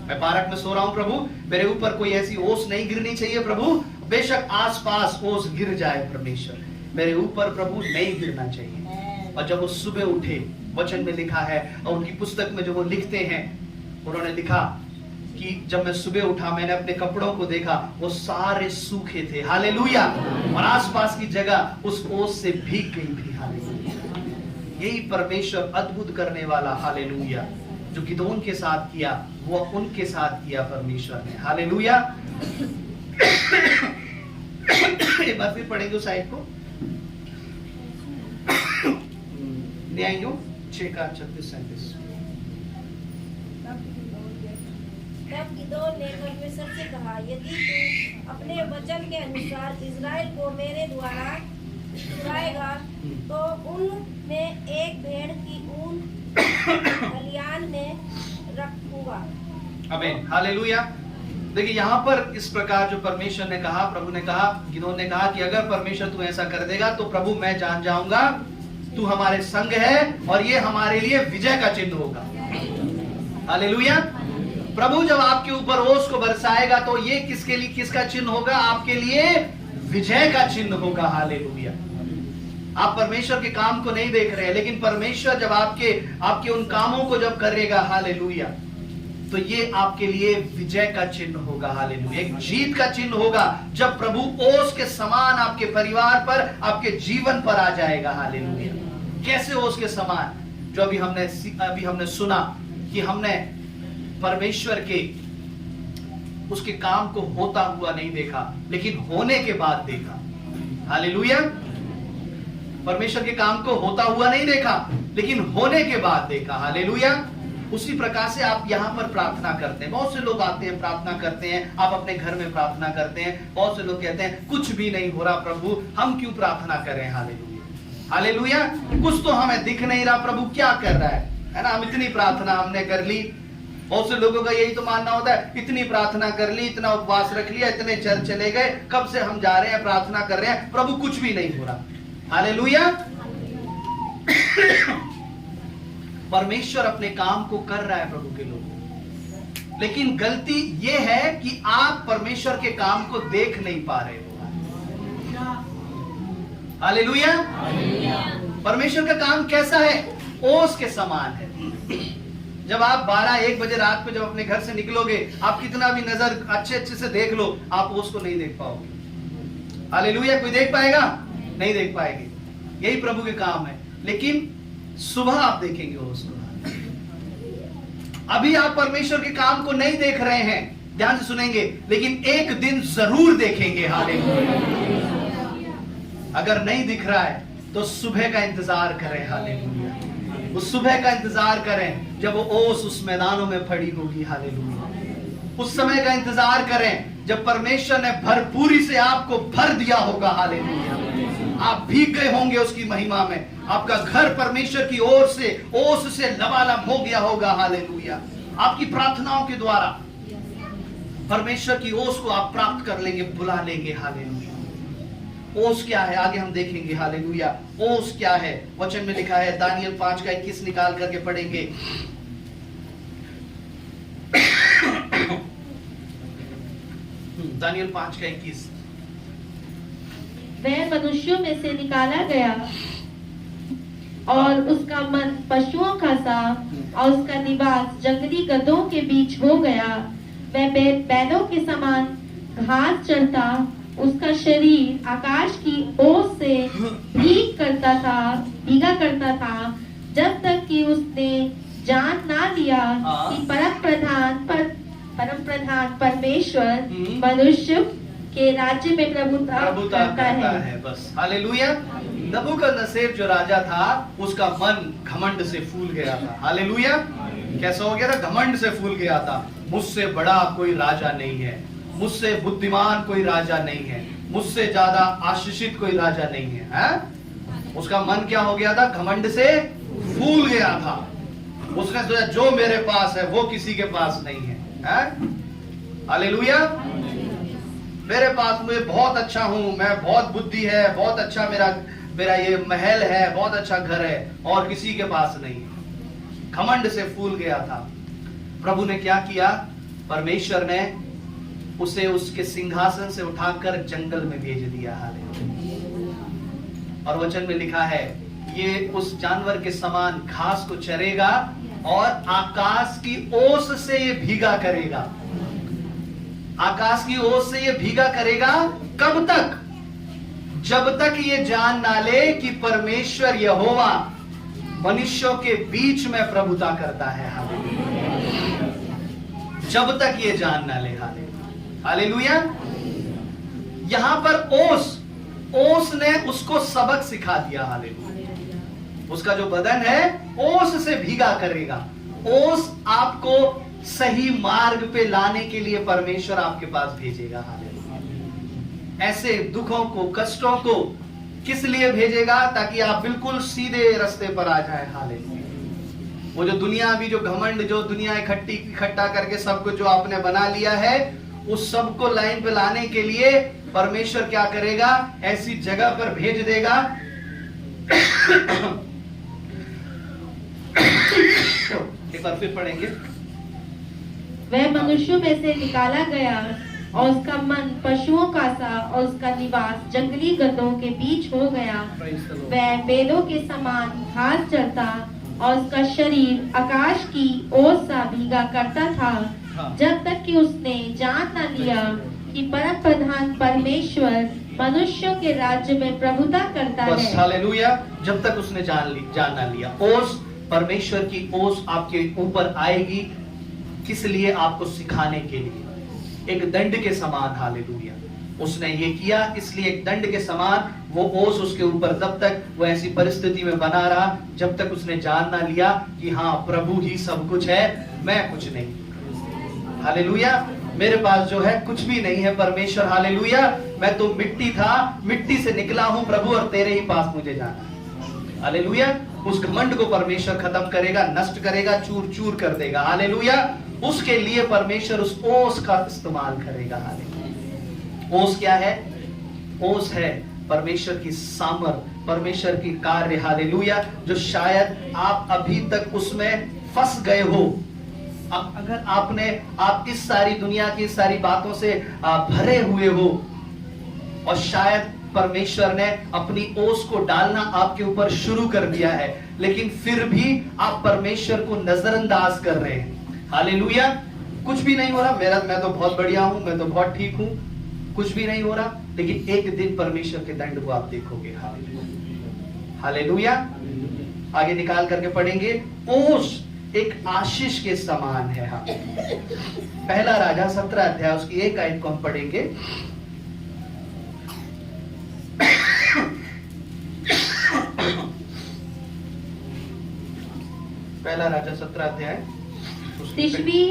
मैं पार्क में सो रहा हूं, प्रभु मेरे ऊपर कोई ऐसी ओस नहीं गिरनी चाहिए। प्रभु बेशक आसपास ओस गिर जाए, परमेश्वर मेरे ऊपर प्रभु नहीं गिरना चाहिए। और जब वो सुबह उठे, वचन में लिखा है, और उनकी पुस्तक में जो वो लिखते हैं, उन्होंने लिखा कि जब मैं सुबह उठा, मैंने अपने कपड़ों को देखा, वो सारे सूखे थे। हालेलुया। और आसपास की जगह उस ओस से भीग गई थी। हालेलुया। यही परमेश्वर अद्भुत करने वाला, हालेलुया, जो गिदोन के साथ किया, वो उनके साथ किया परमेश्वर ने। हालेलुया। एक बार फिर पढ़ेंगे उस आयत को, न्यायों 6:36-37। तब गिदोन ने परमेश्वर से कहा, यदि तू अपने वचन के अनुसार इज़राइल को मेरे द्वारा छुड़ाएगा, तो उनमें एक भेड़ की ऊन खलियान में रखूंगा। आमीन, हालेलुया। देखिए यहाँ पर इस प्रकार जो परमेश्वर ने कहा, प्रभु ने कहा, गिदोन ने कहा कि अगर परमेश्वर तू ऐसा कर देगा तो प्रभु मैं जान जाऊंगा तू हमारे संग है और ये हमारे लिए विजय का चिन्ह होगा। हालेलुया। प्रभु जब आपके ऊपर ओस को बरसाएगा तो ये किसके लिए, किसका चिन्ह होगा? आपके लिए विजय का चिन्ह होगा। हालेलुया। आप परमेश्वर के काम को नहीं देख रहे हैं, लेकिन परमेश्वर जब आपके उन कामों को जब करेगा, हालेलुया, तो ये आपके लिए विजय का चिन्ह होगा। हालेलुया। एक जीत का चिन्ह होगा जब प्रभु ओस के समान आपके परिवार पर, आपके जीवन पर आ जाएगा। हालेलुया। कैसे ओस के समान? जो अभी हमने सुना कि हमने परमेश्वर के उसके काम को होता हुआ नहीं देखा, लेकिन होने के बाद देखा। हालेलुया। परमेश्वर के काम को होता हुआ नहीं देखा, लेकिन होने के बाद देखा। हालेलुया। उसी प्रकार से आप यहाँ पर प्रार्थना करते हैं। बहुत से लोग आते हैं, प्रार्थना करते हैं, आप अपने घर में प्रार्थना करते हैं। बहुत से लोग कहते हैं कुछ भी नहीं हो रहा प्रभु, हम क्यों प्रार्थना करें? हालेलुया। हालेलुया। कुछ तो हमें दिख नहीं रहा, प्रभु क्या कर रहा है ना? हम इतनी प्रार्थना हमने कर ली। बहुत से लोगों का यही तो मानना होता है, इतनी प्रार्थना कर ली, इतना उपवास रख लिया, इतने चर्च चले गए, कब से हम जा रहे हैं, प्रार्थना कर रहे हैं, प्रभु कुछ भी नहीं हो रहा। हालेलुया। परमेश्वर अपने काम को कर रहा है प्रभु के लोग, लेकिन गलती यह है कि आप परमेश्वर के काम को देख नहीं पा रहे हो। हालेलुया। परमेश्वर का काम कैसा है? ओस के समान है। जब आप 12-1 बजे रात को जब अपने घर से निकलोगे, आप कितना भी नजर अच्छे से देख लो, आप ओस को नहीं देख पाओगे। हालेलुया। कोई देख पाएगा? नहीं देख पाएंगे। यही प्रभु के काम है। लेकिन सुबह आप देखेंगे ओस को। अभी आप परमेश्वर के काम को नहीं देख रहे हैं, ध्यान से सुनेंगे, लेकिन एक दिन जरूर देखेंगे। हालेलुया। अगर नहीं दिख रहा है तो सुबह का इंतजार करें। हालेलुया। उस सुबह का इंतजार करें जब वो ओस उस मैदानों में पड़ी होगी। हालेलुया। उस समय का इंतजार करें जब परमेश्वर ने भरपूरी से आपको भर दिया होगा। हालेलुया। आप भीग गए होंगे उसकी महिमा में। आपका घर परमेश्वर की ओर से ओस से लबालब हो गया होगा। हालेलुया। आपकी प्रार्थनाओं के द्वारा परमेश्वर की ओस को आप प्राप्त कर लेंगे, बुला लेंगे। हालेलुया। ओस क्या है आगे हम देखेंगे। हालेलुया। ओस क्या है? वचन में लिखा है, दानियल 5:21 निकाल करके पढ़ेंगे। दानियल 5:21। वह मनुष्यों में से निकाला गया और उसका मन पशुओं का सा और उसका निवास जंगली गधों के बीच हो गया। वह बैलों के समान घास चरता, उसका शरीर आकाश की ओस से भीगा करता था, जब तक कि उसने जान ना लिया कि परम प्रधान परमेश्वर मनुष्य के राज्य में प्रभुता करता है। बस। हालेलुया। नबूकदनेस्सर जो राजा था, उसका मन घमंड से फूल गया था। हालेलुया। कैसा हो गया था? घमंड से फूल गया था। मुझसे बड़ा कोई राजा नहीं है, मुझसे बुद्धिमान कोई राजा नहीं है, मुझसे ज्यादा आशीषित कोई राजा नहीं है, है? उसका मन क्या हो गया था? घमंड से फूल गया था। उसने सोचा जो मेरे पास है वो किसी के पास नहीं है, है? हालेलुया। मेरे पास, मैं बहुत अच्छा हूं, मैं बहुत बुद्धि है, बहुत अच्छा मेरा ये महल है, बहुत अच्छा घर है, और किसी के पास नहीं है। घमंड से फूल गया था। प्रभु ने क्या किया? परमेश्वर ने उसे उसके सिंहासन से उठाकर जंगल में भेज दिया। हालेलुया। और वचन में लिखा है, ये उस जानवर के समान घास को चरेगा और आकाश की ओस से ये भीगा करेगा। आकाश की ओस से ये भीगा करेगा कब तक? जब तक ये जान ना ले कि परमेश्वर यहोवा मनुष्यों के बीच में प्रभुता करता है। हालेलुया। जब तक ये जान ना ले। हालेलुया। यहां पर ओस ने उसको सबक सिखा दिया। हालेलुया। उसका जो बदन है ओस से भीगा करेगा। ओस आपको सही मार्ग पे लाने के लिए परमेश्वर आपके पास भेजेगा। हालेलुया। ऐसे दुखों को, कष्टों को किस लिए भेजेगा? ताकि आप बिल्कुल सीधे रास्ते पर आ जाए। हालेलुया। वो जो दुनिया अभी जो घमंड, जो दुनिया इकट्ठा करके सब कुछ जो आपने बना लिया है, उस सबको लाइन पे लाने के लिए परमेश्वर क्या करेगा, ऐसी जगह पर भेज देगा एक बार फिर पढ़ेंगे। वह मनुष्यों में से निकाला गया और उसका मन पशुओं का सा और उसका निवास जंगली गधों के बीच हो गया। वह बेलों के समान घास चरता और उसका शरीर आकाश की ओर सा भीगा करता था, जब तक कि उसने जान न लिया कि परम प्रधान परमेश्वर मनुष्यों के राज्य में प्रभुता करता बस है। हालेलुया। जब तक उसने जान ना लिया। ओस, परमेश्वर की ओस आपके ऊपर आएगी, किस लिए? आपको सिखाने के लिए, एक दंड के समान। हालेलुया। उसने ये किया इसलिए एक दंड के समान वो ओस उसके ऊपर, तब तक वो ऐसी परिस्थिति में बना रहा जब तक उसने जान ना लिया कि हाँ, प्रभु ही सब कुछ है, मैं कुछ नहीं। हालेलुया। मेरे पास जो है कुछ भी नहीं है परमेश्वर। हालेलुया। मैं तो मिट्टी था, मिट्टी से निकला हूं प्रभु, और तेरे ही पास मुझे जाना है। हालेलुया। उस घमंड को परमेश्वर खत्म करेगा, नष्ट करेगा, चूर चूर कर देगा। हालेलुया। उसके लिए परमेश्वर उस ओस का इस्तेमाल करेगा। हालेलुया। ओस क्या है? ओस है परमेश्वर की सामर्थ, परमेश्वर की कार्य। हालेलुया। जो शायद आप अभी तक उसमें फंस गए हो। अगर आप इस सारी दुनिया की सारी बातों से भरे हुए हो, और शायद परमेश्वर ने अपनी ओस को डालना आपके ऊपर शुरू कर दिया है, लेकिन फिर भी आप परमेश्वर को नजरअंदाज कर रहे हैं। हालेलुया। कुछ भी नहीं हो रहा, मैं तो बहुत बढ़िया हूं, मैं तो बहुत ठीक हूं, कुछ भी नहीं हो रहा, लेकिन एक दिन परमेश्वर के दंड को आप देखोगे। हालेलुया। हालेलुया। आगे निकाल करके पढ़ेंगे। ओस एक आशीष के समान है। हाँ, पहला राजा 17 अध्याय उसकी 1 आयत को हम पढ़ेंगे। पहला राजा 17 अध्याय। तिशबी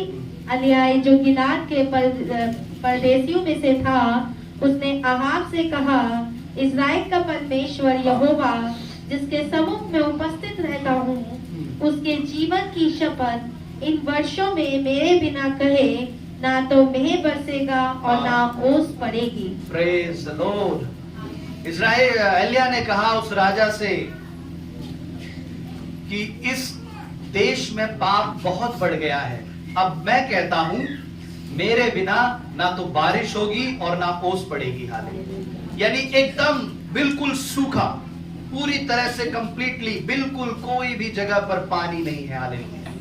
अलियाई जो गिलाद के परदेशियों में से था, उसने आहाब से कहा, इस्राएल का परमेश्वर यहोवा जिसके सम्मुख में उपस्थित रहता हूँ, उसके जीवन की शपथ, इन वर्षों में मेरे बिना कहे ना तो मेह बरसेगा और ना ओस पड़ेगी। Praise the Lord. इस्राएल एलिया ने कहा उस राजा से कि इस देश में पाप बहुत बढ़ गया है, अब मैं कहता हूं मेरे बिना ना तो बारिश होगी और ना ओस पड़ेगी। हालेलुया। यानी एकदम बिल्कुल सूखा, पूरी तरह से कंप्लीटली, बिल्कुल कोई भी जगह पर पानी नहीं है। हालेलुया।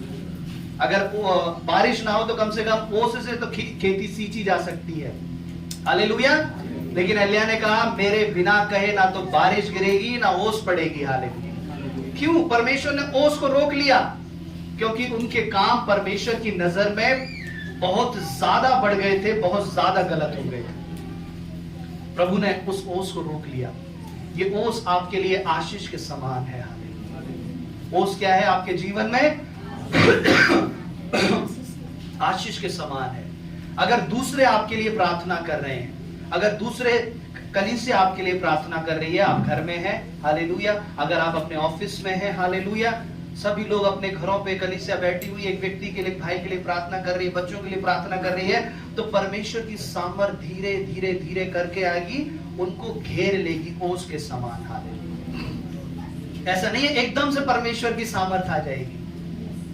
अगर बारिश ना हो तो कम से कम ओस से तो खेती सींची जा सकती है। हालेलुया। लेकिन एलिया ने कहा मेरे बिना कहे ना तो बारिश गिरेगी ना ओस पड़ेगी। हालेलुया। क्यों? परमेश्वर ने ओस को रोक लिया, क्योंकि उनके काम परमेश्वर की नजर में बहुत ज्यादा बढ़ गए थे, बहुत ज्यादा गलत हो गए थे। प्रभु ने उस ओस को रोक लिया। ये ओस आपके लिए आशीष के समान है। ओस क्या है आपके जीवन में? आशीष के समान है। अगर दूसरे आपके लिए प्रार्थना कर रहे हैं, अगर दूसरे कलीसिया आपके लिए प्रार्थना कर रही है, आप घर में हैं, हालेलुया, अगर आप अपने ऑफिस में हैं, हालेलुया, सभी लोग अपने घरों पे कलीसिया बैठी हुई एक व्यक्ति के लिए, भाई के लिए प्रार्थना कर रही है, बच्चों के लिए प्रार्थना कर रही है, तो परमेश्वर की सामर्थ धीरे धीरे धीरे करके आएगी, उनको घेर लेगी ओस के समान। हालेलुया। ऐसा नहीं है एकदम से परमेश्वर की सामर्थ आ जाएगी।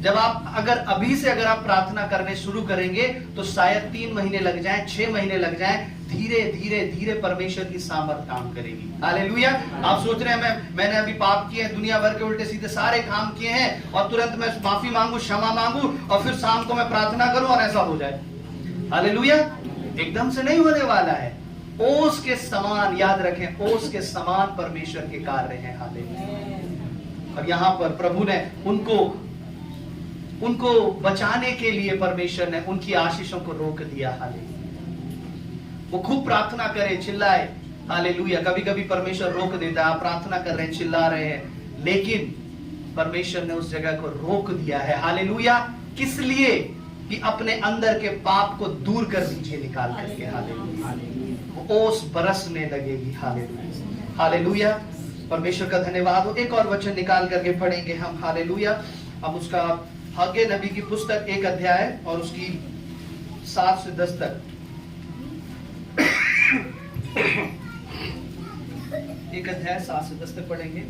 जब आप अगर आप प्रार्थना करने शुरू करेंगे तो शायद 3 महीने लग जाएं, 6 महीने लग जाएं, धीरे धीरे धीरे परमेश्वर की सामर्थ काम करेगी। हालेलुया। आप सोच रहे हैं मैंने अभी पाप किए हैं, दुनिया भर के उल्टे सीधे सारे काम किए हैं, और तुरंत मैं माफी मांगू, क्षमा मांगू, और फिर शाम को मैं प्रार्थना करूं और ऐसा हो जाए। हालेलुया। एकदम से नहीं होने वाला है। ओस के समान, याद रखें, ओस के समान परमेश्वर के कार्य हैं। हालेलुया। और यहाँ पर प्रभु ने उनको बचाने के लिए परमेश्वर ने उनकी आशीषों को रोक दिया। हालेलुया। वो खूब प्रार्थना करे, चिल्लाए। हालेलुया। कभी कभी परमेश्वर रोक देता है, आप प्रार्थना कर रहे हैं, चिल्ला रहे हैं, लेकिन परमेश्वर ने उस जगह को रोक दिया है। हालेलुया। किस लिए? कि अपने अंदर के पाप को दूर कर दीजिए निकाल करके। हालेलुया। वो ओस बरसने लगेगी। हालेलुया। हालेलुया। परमेश्वर का धन्यवाद हो। एक और वचन निकाल करके पढ़ेंगे हम। हालेलुया। अब उसका हग्गे नबी की पुस्तक 1 अध्याय और उसकी 7 से 10 तक। 1 अध्याय 7 से 10 तक पढ़ेंगे।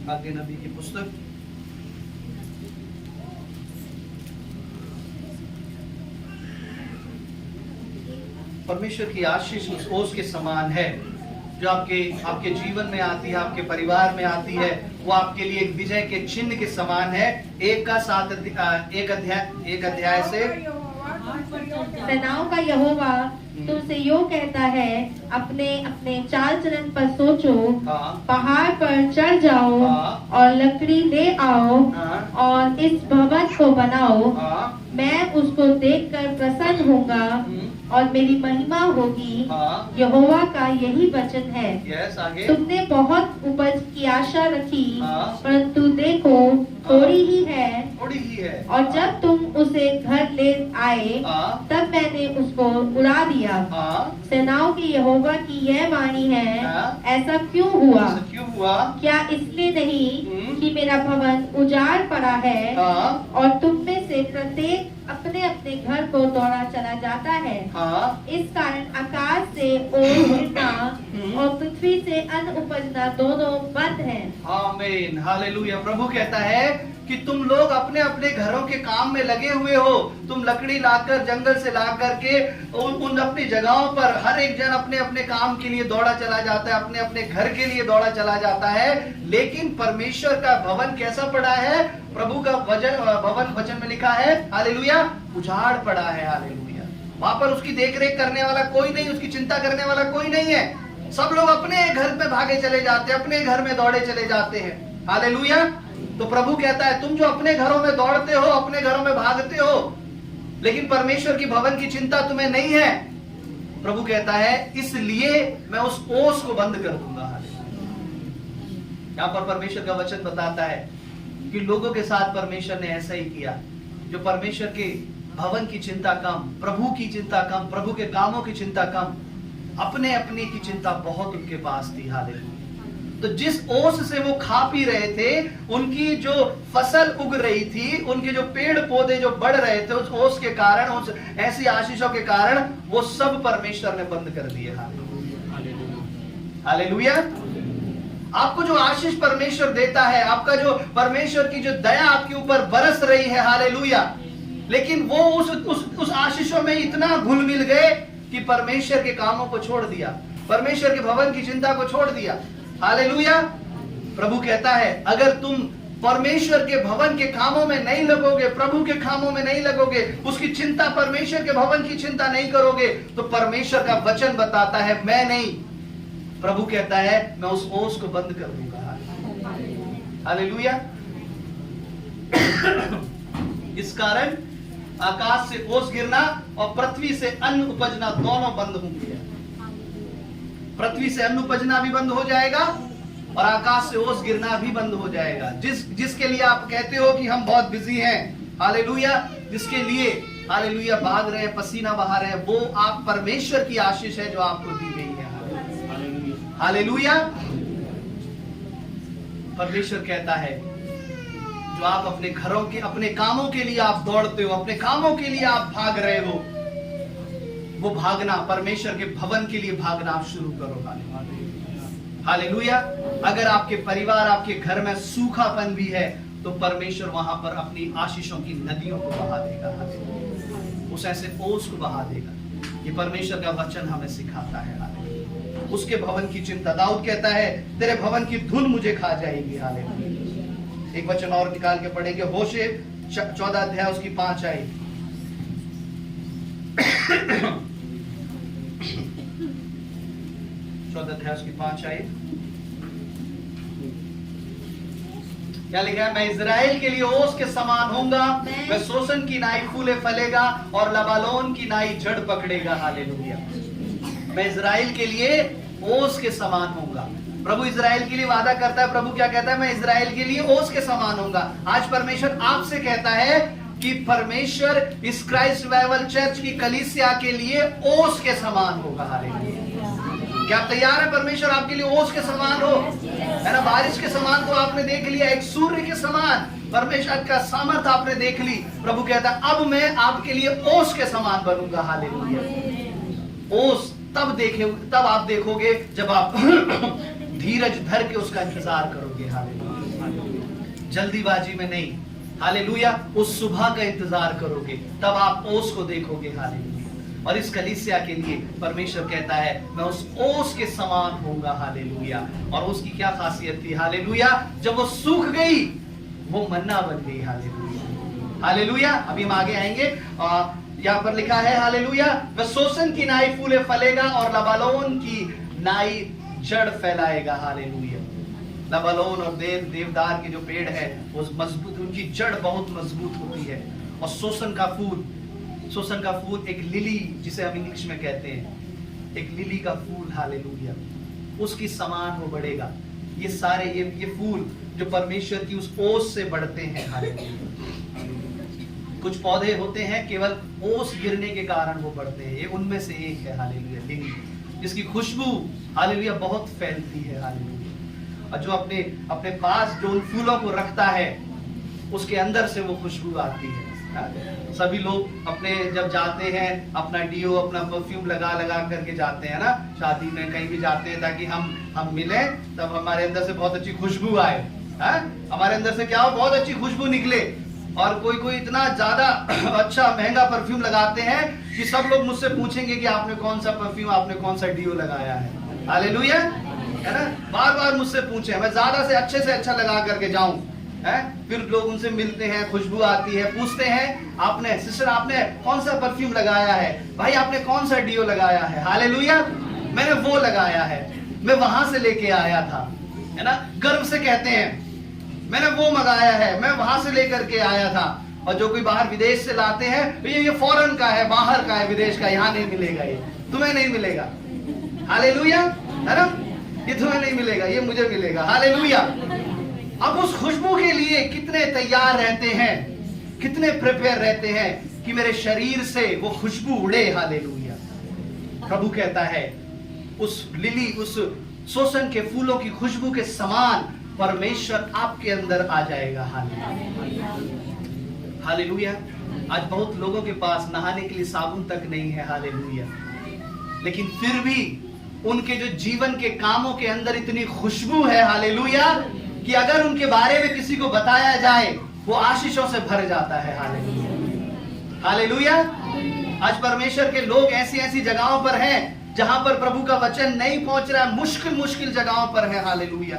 हग्गे नबी की पुस्तक परमेश्वर की आशीष उस ओस के समान है जो आपके जीवन में आती है, आपके परिवार में आती है। वो आपके लिए एक विजय के चिन्ह के समान है। 1 अध्याय से सेनाओं का यहोवा तुमसे यो कहता है, अपने अपने चाल चलन पर सोचो, पहाड़ पर चढ़ जाओ और लकड़ी ले आओ और इस भवन को बनाओ। मैं उसको देखकर प्रसन्न होऊंगा और मेरी महिमा होगी। यहोवा का यही वचन है। आगे। तुमने बहुत उपज की आशा रखी, परंतु देखो थोड़ी ही है। और जब तुम उसे घर ले आए, तब मैंने उसको उड़ा दिया। सेनाओं के यहोवा की यह वाणी है, ऐसा क्यों हुआ? क्या इसलिए नहीं कि मेरा भवन उजाड़ पड़ा है और तुम में से प्रत्येक अपने अपने घर को दौड़ा चला जाता है। इस कारण आकाश से ओस गिरना और पृथ्वी से अन्न उपजना दोनों बंद है। आमीन, हालेलुया। प्रभु कहता है कि तुम लोग अपने अपने घरों के काम में लगे हुए हो। तुम लकड़ी लाकर जंगल से ला करके उन अपनी जगहों पर हर एक जन अपने अपने काम के लिए दौड़ा चला जाता है, अपने अपने घर के लिए दौड़ा चला जाता है। लेकिन परमेश्वर का भवन कैसा पड़ा है? प्रभु का भवन वचन में लिखा है, हालेलुया, उजाड़ पड़ा है। हालेलुया। वहां पर उसकी देखरेख करने वाला कोई नहीं, उसकी चिंता करने वाला कोई नहीं है। सब लोग अपने घर पे भागे चले जाते हैं, अपने घर में दौड़े चले जाते हैं। हालेलुया। तो प्रभु कहता है, तुम जो अपने घरों में दौड़ते हो, अपने घरों में भागते हो, लेकिन परमेश्वर की भवन की चिंता तुम्हें नहीं है। प्रभु कहता है, इसलिए मैं उस ओस को बंद कर दूंगा। यहां पर परमेश्वर का वचन बताता है कि लोगों के साथ परमेश्वर ने ऐसा ही किया। जो परमेश्वर के भवन की चिंता कम, प्रभु की चिंता कम, प्रभु के कामों की चिंता कम, अपने अपने की चिंता बहुत उनके पास थी। हालेलुया। तो जिस ओस से वो खा पी रहे थे, उनकी जो फसल उग रही थी, उनके जो पेड़ पौधे जो बढ़ रहे थे, उस ओस के कारण, उस ऐसी आशीषों के कारण, वो सब परमेश्वर ने बंद कर दिए। हालेलुया। आपको जो आशीष परमेश्वर देता है, आपका जो परमेश्वर की जो दया आपके ऊपर बरस रही है, हालेलुया, लेकिन वो उस आशीषों में इतना घुल मिल गए कि परमेश्वर के कामों को छोड़ दिया, परमेश्वर के भवन की चिंता को छोड़ दिया। हालेलुया। प्रभु कहता है, अगर तुम परमेश्वर के भवन के कामों में नहीं लगोगे, प्रभु के कामों में नहीं लगोगे, उसकी चिंता, परमेश्वर के भवन की चिंता नहीं करोगे, तो परमेश्वर का वचन बताता है, मैं नहीं, प्रभु कहता है, मैं उस ओस को बंद कर दूंगा। हालेलुया। इस कारण आकाश से ओस गिरना और पृथ्वी से अन्न उपजना दोनों बंद होंगे। पृथ्वी से अन्न उपजना भी बंद हो जाएगा और आकाश से ओस गिरना भी बंद हो जाएगा। जिसके लिए आप कहते हो कि हम बहुत बिजी हैं, हालेलुया, जिसके लिए हालेलुया भाग रहे हैं, पसीना बहा रहे हैं, वो आप परमेश्वर की आशीष है जो आपको दी गई है। हालेलुया। परमेश्वर कहता है, जो आप अपने घरों के, अपने कामों के लिए आप दौड़ते हो, अपने कामों के लिए आप भाग रहे हो, वो भागना, परमेश्वर के भवन के लिए भागना आप शुरू करो। हालेलुया। अगर आपके परिवार, आपके घर में सूखापन भी है, तो परमेश्वर वहां पर अपनी आशीषों की नदियों को बहा देगा, उस ऐसे ओस को बहा देगा। ये परमेश्वर का वचन हमें सिखाता है। उसके भवन की चिंता, दाऊद कहता है, तेरे भवन की धुन मुझे खा जाएगी। हालेलुया। एक वचन और निकाल के पढ़ेंगे, होशे 14 अध्याय उसकी 5 आई। 14 अध्याय उसकी 5 आई। क्या लिखा है? मैं इजराइल के लिए ओस के समान होऊंगा, मैं सोसन की नाई फूले फलेगा और लबालोन की नाई जड़ पकड़ेगा। हालेलुया। मैं इजराइल के लिए ओस के समान होऊंगा। प्रभु इजराइल के लिए वादा करता है। प्रभु क्या कहता है? मैं इजराइल के लिए ओस के समान होऊंगा। आज परमेश्वर आपसे कहता है कि परमेश्वर इस क्राइस्ट रिवाइवल चर्च की कलीसिया के लिए ओस के समान होगा। हालेलुया। क्या आप तैयार है परमेश्वर आपके लिए ओस के समान हो, है ना? बारिश के समान तो आपने देख लिया, एक सूर्य के समान परमेश्वर का सामर्थ्य आपने देख ली। प्रभु कहता है अब मैं आपके लिए ओस के समान बनूंगा। हालेलुया। ओस तब आप देखोगे जब आप धीरज धर के उसका इंतजार करोगे। हालेलुया। जल्दीबाजी में नहीं, हालेलुया, उस सुबह का इंतजार करोगे, तब आप ओस को देखोगे। हालेलुया। और इस कलीसिया के लिए परमेश्वर कहता है मैं उस ओस के समान होऊंगा। हालेलुया। और उसकी क्या खासियत थी? हालेलुया, जब वो सूख गई वो मन्ना बन गई। हालेलुया। हालेलुया। अभी हम आगे आएंगे। यहाँ पर लिखा है हालेलुया, वह सोसन की नाई फूले फलेगा और लबालोन की नाई जड़ फैलाएगा। हालेलुया। लबालोन और देवदार के जो पेड़ है वो मजबूत, उनकी जड़ बहुत मजबूत होती है। और सोसन का फूल एक लिली, जिसे हम इंग्लिश में कहते हैं, एक लिली का फूल, हालेलुया, उसकी समान वो बढ़ेगा। ये सारे ये फूल जो परमेश्वर की उस ओस से बढ़ते हैं। हालेलुया। कुछ पौधे होते हैं केवल ओस गिरने के कारण वो बढ़ते हैं, ये उनमें से एक है। हालेलुया। लिली, जिसकी खुशबू हालेलुया बहुत फैलती है। हालेलुया। और जो अपने पास जो उन फूलों को रखता है उसके अंदर से वो खुशबू आती है। सभी लोग अपने जब जाते हैं अपना डीओ, अपना परफ्यूम लगा करके जाते हैं ना, शादी में कहीं भी जाते हैं ताकि हम मिले, तब हमारे अंदर से बहुत अच्छी खुशबू आए। हमारे अंदर से क्या हो, बहुत अच्छी खुशबू निकले। और कोई इतना ज्यादा अच्छा महंगा परफ्यूम लगाते हैं कि सब लोग मुझसे पूछेंगे कि आपने कौन सा परफ्यूम, आपने कौन सा डीओ लगाया है। हालेलुया, है ना? बार बार मुझसे पूछे, मैं ज्यादा से अच्छा लगा करके जाऊं। फिर लोग उनसे मिलते हैं, खुशबू आती है, पूछते हैं आपने सिस्टर आपने कौन सा परफ्यूम लगाया है, भाई आपने कौन सा डीओ लगाया है। हालेलुया। मैंने वो लगाया है, मैं वहां से लेके आया था, है ना? गर्व से कहते हैं मैंने वो मंगाया है, मैं वहां से लेकर के आया था। और जो कोई बाहर विदेश से लाते हैं, ये फॉरेन का है, बाहर का है, विदेश का, यहाँ नहीं मिलेगा, ये तुम्हें नहीं मिलेगा। हालेलुया, है ना? ये तुम्हें नहीं मिलेगा, ये मुझे मिलेगा। हालेलुया। अब उस खुशबू के लिए कितने तैयार रहते हैं, कितने प्रिपेयर रहते हैं कि मेरे शरीर से वो खुशबू उड़े। हालेलुया। प्रभु कहता है उस लिली, उस सोसन के फूलों की खुशबू के समान परमेश्वर आपके अंदर आ जाएगा। हालेलुया। हालेलुया। आज बहुत लोगों के पास नहाने के लिए साबुन तक नहीं है। हालेलुया। लेकिन फिर भी उनके जो जीवन के कामों के अंदर इतनी खुशबू है। हालेलुया, कि अगर उनके बारे में किसी को बताया जाए वो आशीषों से भर जाता है। हालेलुया। हालेलुया। आज परमेश्वर के लोग ऐसी जगहों पर हैं जहां पर प्रभु का वचन नहीं पहुंच रहा है, मुश्किल जगहों पर है। हालेलुया।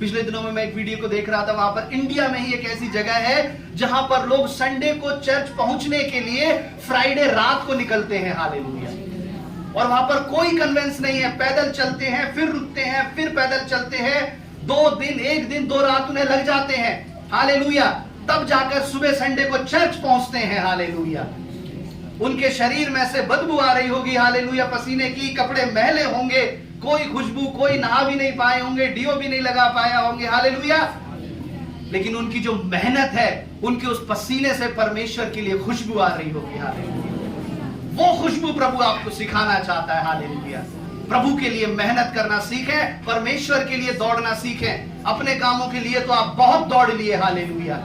पिछले दिनों में मैं एक वीडियो को देख रहा था, वहां पर इंडिया में ही एक ऐसी जगह है जहां पर लोग संडे को चर्च पहुंचने के लिए फ्राइडे रात को निकलते हैं। हालेलुया। और वहां पर कोई कन्वेंस नहीं है, पैदल चलते हैं, फिर रुकते हैं, फिर पैदल चलते हैं, 2 दिन 1 दिन 2 रात उन्हें लग जाते हैं। हालेलुया। तब जाकर सुबह संडे को चर्च पहुंचते हैं। हालेलुया। उनके शरीर में से बदबू आ रही होगी। हालेलुया। पसीने की, कपड़े मैले होंगे, कोई खुशबू, कोई नहा भी नहीं पाए होंगे, डीओ भी नहीं लगा पाया होंगे। हालेलुया। लेकिन उनकी जो मेहनत है, उनके उस पसीने से परमेश्वर के लिए खुशबू आ रही होगी। हालेलुया। वो खुशबू प्रभु आपको सिखाना चाहता है। हालेलुया। प्रभु के लिए मेहनत करना सीखें, परमेश्वर के लिए दौड़ना सीखें। अपने कामों के लिए तो आप बहुत दौड़ लिए। हालेलुया।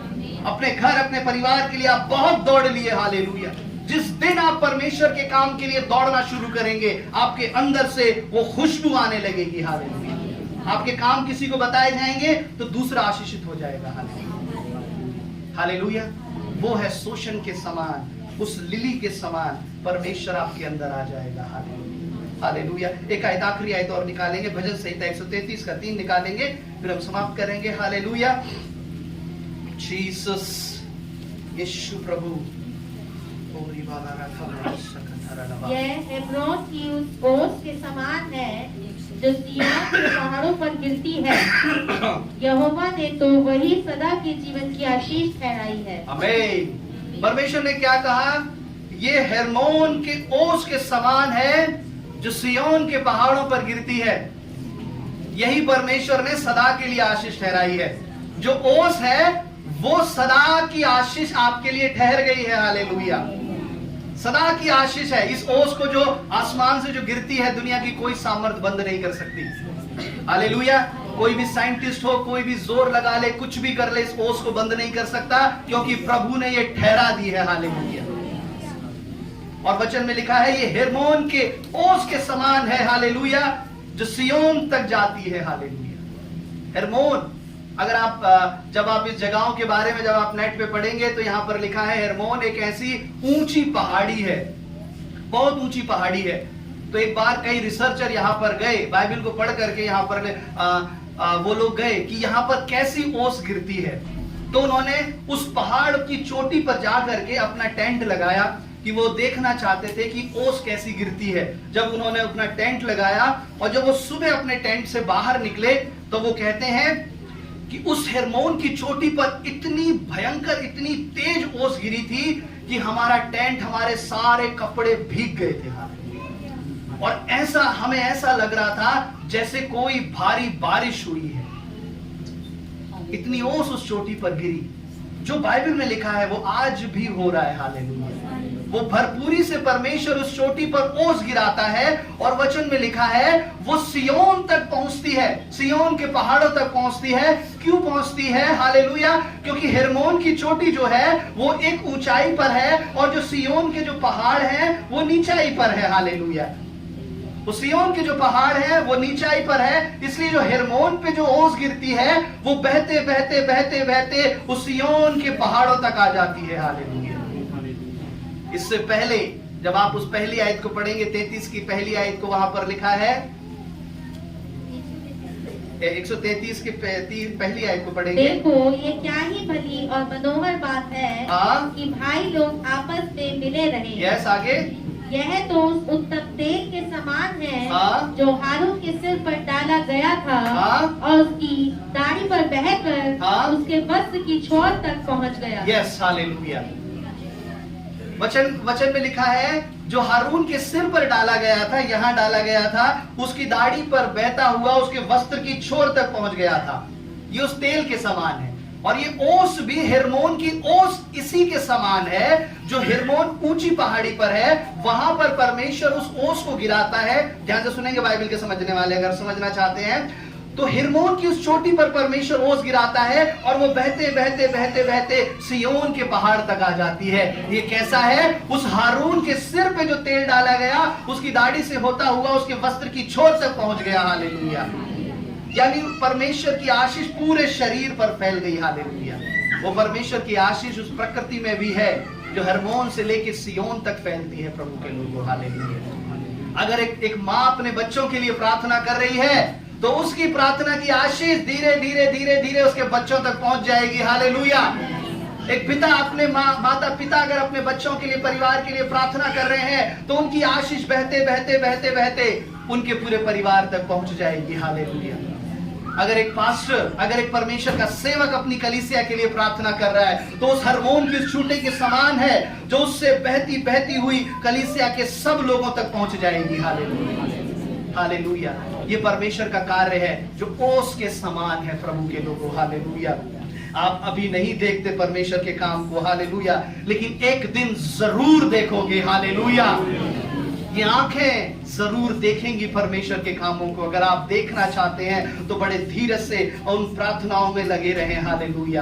अपने घर, अपने परिवार के लिए आप बहुत दौड़ लिए। हालेलुया। जिस दिन आप परमेश्वर के काम के लिए दौड़ना शुरू करेंगे, आपके अंदर से वो खुशबू आने लगेगी। हालेलुया। आपके काम किसी को बताए जाएंगे तो दूसरा आशीषित हो जाएगा। हालेलुया। हालेलुया। वो है सोशन के समान, उस लिली के समान परमेश्वर आपके अंदर आ जाएगा। हालेलुया। हालेलुया। एक आयत, आखिरी आयत और निकालेंगे, भजन संहिता 133 का 3 निकालेंगे, फिर हम समाप्त करेंगे। हालेलुया। जीसस, यीशु प्रभु। यह हेब्रोन की उस ओस के समान है जो सिय्योन के पहाड़ों पर गिरती है। यहोवा ने तो वही सदा के जीवन की आशीष ठहराई है। आमीन। परमेश्वर ने क्या कहा? ये हेर्मोन के ओस के समान है जो सिय्योन के पहाड़ों पर गिरती है। यही परमेश्वर ने सदा के लिए आशीष ठहराई है। जो ओस है वो सदा की आशीष आपके लिए ठहर गई है। हालेलुया। सदा की आशीष है। इस ओस को जो आसमान से जो गिरती है, दुनिया की कोई सामर्थ बंद नहीं कर सकती। हालेलुया। कोई भी साइंटिस्ट हो, कोई भी जोर लगा ले, कुछ भी कर ले, इस ओस को बंद नहीं कर सकता, क्योंकि प्रभु ने ये ठहरा दी है। हालेलुया। और वचन में लिखा है ये हेर्मोन के ओस के समान है। हालेलुया। जो सियोन तक जाती है। हालेलुया। हेर्मोन, अगर आप जब आप इस जगहों के बारे में जब आप नेट पे पढ़ेंगे तो यहां पर लिखा है हेर्मोन एक ऐसी ऊंची पहाड़ी है, बहुत ऊंची पहाड़ी है। तो एक बार कई रिसर्चर यहां पर गए, बाइबल को पढ़ करके यहां पर वो लोग गए कि यहां पर कैसी ओस गिरती है। तो उन्होंने उस पहाड़ की चोटी पर जाकर के अपना टेंट लगाया कि वो देखना चाहते थे कि ओस कैसी गिरती है। जब उन्होंने अपना टेंट लगाया और जब वो सुबह अपने टेंट से बाहर निकले तो वो कहते हैं कि उस हेर्मोन की चोटी पर इतनी भयंकर, इतनी तेज ओस गिरी थी कि हमारा टेंट, हमारे सारे कपड़े भीग गए थे। और ऐसा हमें ऐसा लग रहा था जैसे कोई भारी बारिश हुई है। इतनी ओस उस चोटी पर गिरी। जो बाइबल में लिखा है वो आज भी हो रहा है। हालेलुया। वो भरपूरी से परमेश्वर उस चोटी पर ओस गिराता है और वचन में लिखा है वो सियोन तक पहुंचती है, सियोन के पहाड़ों तक पहुंचती है। क्यों पहुंचती है? हालेलुया। क्योंकि हेर्मोन की चोटी जो है वो एक ऊंचाई पर है और जो सियोन के जो पहाड़ हैं वो नीचाई पर है। हालेलुया। वो सियोन के जो पहाड़ है वो नीचाई पर है, इसलिए जो हेर्मोन पे जो ओस गिरती है वो बहते बहते बहते बहते उस सियोन के पहाड़ों तक आ जाती है। हालेलुया। इससे पहले जब आप उस पहली आयत को पढ़ेंगे, 33 की पहली आयत को, वहां पर लिखा है 133 की पहली आयत को पढ़ेंगे। देखो ये क्या ही भली और मनोहर बात है कि भाई लोग आपस में मिले रहे। यस, आगे। यह तो उस उत्तम तेल के समान है जो हारून के सिर पर डाला गया था और उसकी दाढ़ी पर बहकर उसके वस्त्र की छोर तक पहुंच गया। Yes, hallelujah. वचन में लिखा है जो हारून के सिर पर डाला गया था, यहां डाला गया था, उसकी दाढ़ी पर बहता हुआ उसके वस्त्र की छोर तक पहुंच गया था। ये उस तेल के समान है। और ये ओस भी, हेर्मोन की ओस इसी के समान है। जो हेर्मोन ऊंची पहाड़ी पर है वहां पर परमेश्वर उस ओस को गिराता है। ध्यान से सुनेंगे बाइबल के समझने वाले, अगर समझना चाहते हैं तो हेर्मोन की उस चोटी पर परमेश्वर ओस गिराता है और वो बहते बहते बहते बहते सियोन के पहाड़ तक आ जाती है। ये कैसा है? उस हारून के सिर पे जो तेल डाला गया उसकी दाढ़ी से होता हुआ उसके वस्त्र की छोर तक पहुंच गया। हालेलुया। यानी परमेश्वर की आशीष पूरे शरीर पर फैल गई। हालेलुया। वो परमेश्वर की आशीष उस प्रकृति में भी है जो हेर्मोन से लेकर सियोन तक फैलती है प्रभु के लोगों। हालेलुया। अगर एक माँ अपने बच्चों के लिए प्रार्थना कर रही है तो उसकी प्रार्थना की आशीष धीरे धीरे धीरे धीरे उसके बच्चों तक पहुंच जाएगी। हालेलुया। एक पिता अपने माता पिता अगर अपने बच्चों के लिए, परिवार के लिए प्रार्थना कर रहे हैं तो उनकी आशीष बहते बहते बहते बहते उनके पूरे परिवार तक पहुंच जाएगी। हालेलुया। अगर एक पास्टर, अगर एक परमेश्वर का सेवक अपनी कलीसिया के लिए प्रार्थना कर रहा है तो उस हार्मोन की छूटे के समान है जो उससे बहती बहती हुई कलीसिया के सब लोगों तक पहुंच जाएगी। हालेलुया। हालेलुया। ये परमेश्वर का कार्य है जो ओस के समान है प्रभु के लोगों। हालेलुया। आप अभी नहीं देखते परमेश्वर के काम को। हालेलुया। लेकिन एक दिन जरूर देखोगे। हालेलुया। ये आंखें जरूर देखेंगी परमेश्वर के कामों को। अगर आप देखना चाहते हैं तो बड़े धीरज से उन प्रार्थनाओं में लगे रहें। हालेलुया।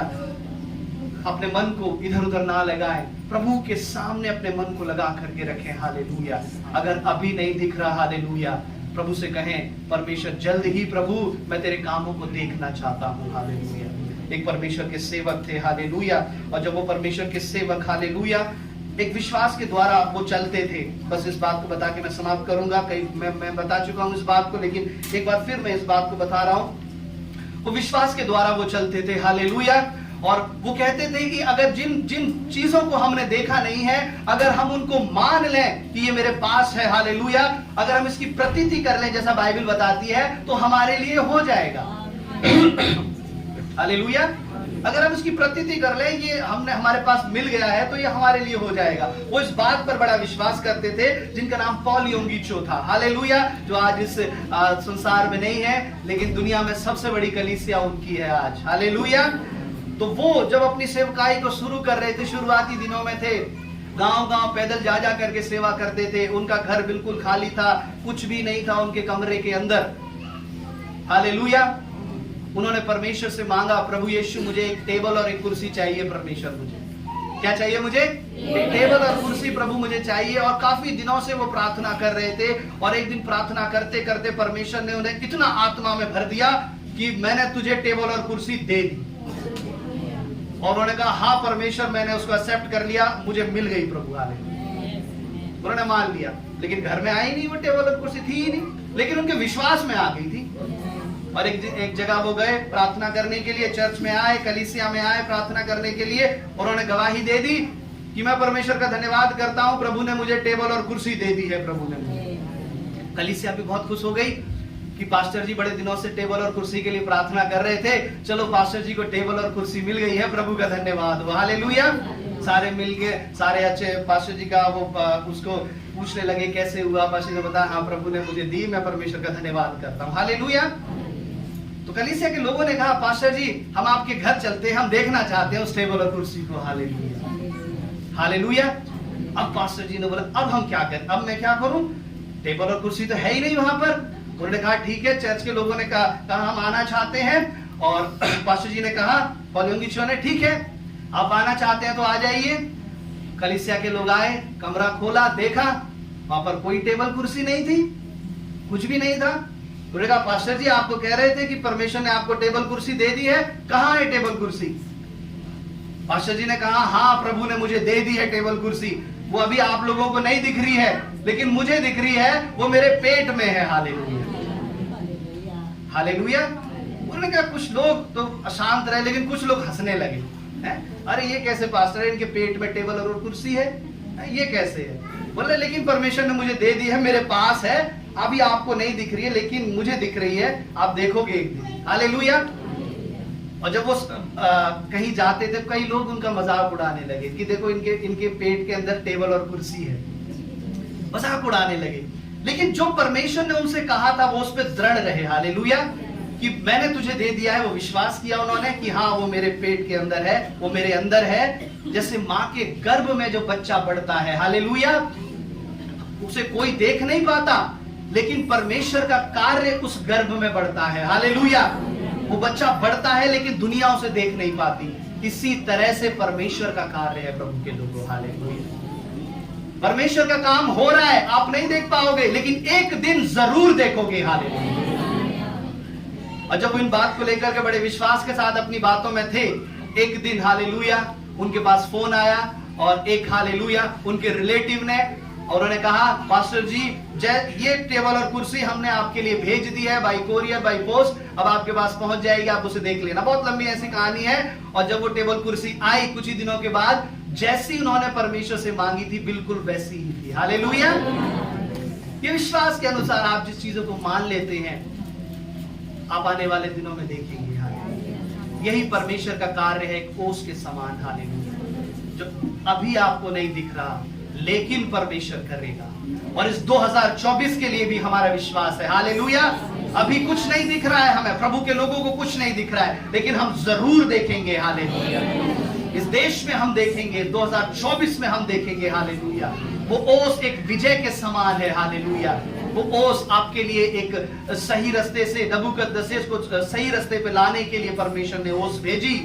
अपने मन को इधर उधर ना लगाएं, प्रभु के सामने अपने मन को लगा करके रखें। हालेलुया। अगर अभी नहीं दिख रहा, हालेलुया, प्रभु से कहें परमेश्वर जल्द ही प्रभु मैं तेरे कामों को देखना चाहता हूँ। हालेलुया। एक परमेश्वर के सेवक थे। हालेलुया। और जब वो परमेश्वर के सेवक, हालेलुया, एक विश्वास के द्वारा वो चलते थे। बस इस बात को बता के मैं समाप्त करूंगा। कई मैं बता चुका हूं इस बात को, लेकिन एक बार फिर मैं इस बात को बता रहा हूं। वो विश्वास के द्वारा वो चलते थे। हालेलुया। और वो कहते थे कि अगर जिन जिन चीजों को हमने देखा नहीं है, अगर हम उनको मान लें कि ये मेरे पास है, हालेलुया, अगर हम इसकी प्रतीति कर लें जैसा बाइबल बताती है तो हमारे लिए हो जाएगा। हालेलुया। अगर हम इसकी प्रतीति कर लें, ये हमने हमारे पास मिल गया है तो ये हमारे लिए हो जाएगा। वो इस बात पर बड़ा विश्वास करते थे जिनका नाम पॉल योंगिचो था। हालेलुया। जो आज इस संसार में नहीं है, लेकिन दुनिया में सबसे बड़ी कलीसिया उनकी है आज। हालेलुया। तो वो जब अपनी सेवकाई को शुरू कर रहे थे, शुरुआती दिनों में थे, गांव-गांव पैदल जा जा करके सेवा करते थे। उनका घर बिल्कुल खाली था, कुछ भी नहीं था उनके कमरे के अंदर। हालेलुया। उन्होंने परमेश्वर से मांगा, प्रभु यीशु मुझे एक टेबल और एक कुर्सी चाहिए। परमेश्वर मुझे क्या चाहिए? मुझे एक टेबल और कुर्सी प्रभु मुझे चाहिए। और काफी दिनों से वो प्रार्थना कर रहे थे। और एक दिन प्रार्थना करते करते परमेश्वर ने उन्हें कितना आत्मा में भर दिया कि मैंने तुझे टेबल और कुर्सी दे दी। और उन्होंने कहा, हाँ परमेश्वर, मैंने उसको एक्सेप्ट कर लिया, मुझे मिल गई प्रभु। हालेलुया। उन्होंने मान लिया, लेकिन घर में आई नहीं, वो टेबल और कुर्सी थी ही नहीं, लेकिन उनके विश्वास में आ गई थी। और एक जगह वो गए प्रार्थना करने के लिए, चर्च में आए, कलीसिया में आए प्रार्थना करने के लिए। उन्होंने गवाही दे दी कि मैं परमेश्वर का धन्यवाद करता हूं, प्रभु ने मुझे टेबल और कुर्सी दे दी है। प्रभु ने मुझे। कलीसिया भी बहुत खुश हो गई कि पास्टर जी बड़े दिनों से टेबल और कुर्सी के लिए प्रार्थना कर रहे थे, चलो पास्टर जी को टेबल और कुर्सी मिल गई है, प्रभु का धन्यवाद हो। हालेलुया। सारे मिलके, सारे अच्छे पास्टर जी का वो उसको पूछने लगे कैसे हुआ। पास्टर ने बताया, हाँ प्रभु ने मुझे दी, मैं परमेश्वर का धन्यवाद करता हूँ। हालेलुया। तो कलीसिया के लोगों ने कहा, पास्टर जी हम आपके घर चलते हैं, हम देखना चाहते हैं उस टेबल और कुर्सी को। हालेलुया। हालेलुया। अब पास्टर जी ने बोला, अब हम क्या करें, अब मैं क्या करूं, टेबल और कुर्सी तो है ही नहीं वहां पर। उन्होंने कहा ठीक है, चर्च के लोगों ने कहा हम आना चाहते हैं। और पास्टर जी ने कहा, पॉलियोंगिचो ने, ठीक है आप आना चाहते हैं तो आ जाइए। कलीसिया के लोग आए, कमरा खोला, देखा वहां पर कोई टेबल कुर्सी नहीं थी, कुछ भी नहीं था। उन्होंने कहा, पास्टर जी आप तो कह रहे थे कि परमेश्वर ने आपको टेबल कुर्सी दे दी है, कहां है टेबल कुर्सी? पास्टर जी ने कहा, हाँ प्रभु ने मुझे दे दी है टेबल कुर्सी, वो अभी आप लोगों को नहीं दिख रही है, लेकिन मुझे दिख रही है, वो मेरे पेट में है। हालेलुया। हालेलुया। उन्होंने कहा, कुछ लोग तो अशांत रहे, लेकिन कुछ लोग हंसने लगे हैं? अरे ये कैसे पास्टर है, इनके पेट में टेबल और कुर्सी है, ये कैसे है? बोले लेकिन परमेश्वर ने मुझे दे दी है, मेरे पास है, अभी आपको नहीं दिख रही है लेकिन मुझे दिख रही है, आप देखोगे एक दिन। हालेलुया। और जब वो कहीं जाते थे, कई लोग उनका मजाक उड़ाने लगे कि देखो इनके पेट के अंदर टेबल और कुर्सी है, मजाक उड़ाने लगे। लेकिन जो परमेश्वर ने उनसे कहा था वो उस पर दृढ़ रहे। हालेलुया। कि मैंने तुझे दे दिया है, वो विश्वास किया उन्होंने कि हाँ वो मेरे पेट के अंदर है, वो मेरे अंदर है। जैसे माँ के गर्भ में जो बच्चा बढ़ता है, हालेलुया, उसे कोई देख नहीं पाता, लेकिन परमेश्वर का कार्य उस गर्भ में बढ़ता है। हालेलुया। वो बच्चा बढ़ता है लेकिन दुनिया उसे देख नहीं पाती। इसी तरह से परमेश्वर का कार्य है प्रभु के लोगों। हालेलुया। परमेश्वर का काम हो रहा है, आप नहीं देख पाओगे, लेकिन एक दिन जरूर देखोगे। हालेलुया। और जब वो इन बात को लेकर के बड़े विश्वास के साथ अपनी बातों में थे, एक दिन हालेलुया उनके पास फोन आया, और एक हालेलुया उनके रिलेटिव ने, और उन्होंने कहा, पास्टर जी ये टेबल और कुर्सी हमने आपके लिए भेज दी है बाई कोरियर, बाई पोस्ट, अब आपके पास पहुंच जाएगी, आप उसे देख लेना। बहुत लंबी ऐसी कहानी है। और जब वो टेबल कुर्सी आई कुछ ही दिनों के बाद, जैसी उन्होंने परमेश्वर से मांगी थी बिल्कुल वैसी ही थी। हालेलुया। ये विश्वास के अनुसार आप जिस चीजों को मान लेते हैं, आप आने वाले दिनों में देखेंगे। हालेलुया। यही परमेश्वर का कार्य है, एक ओस के समान। हालेलुया। जो अभी आपको नहीं दिख रहा, लेकिन परमेश्वर करेगा। और इस 2024 के लिए भी हमारा विश्वास है। हालेलुया। अभी कुछ नहीं दिख रहा है हमें, प्रभु के लोगों को कुछ नहीं दिख रहा है, लेकिन हम जरूर देखेंगे। हालेलुया। इस देश में हम देखेंगे, 2024 में हम देखेंगे। हालेलुया। वो ओस एक विजय के समान है। हालेलुया। वो ओस आपके लिए एक सही रास्ते से, नबूकदनेस्सर को सही रास्ते पे लाने के लिए परमेश्वर ने ओस भेजी।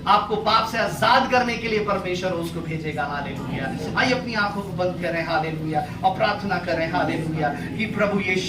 आपको पाप से आजाद करने के लिए परमेश्वर उसको भेजेगा। हालेलुया। आइए अपनी आंखों को बंद करें, हालेलुया, और प्रार्थना करें, हालेलुया, कि प्रभु यीशु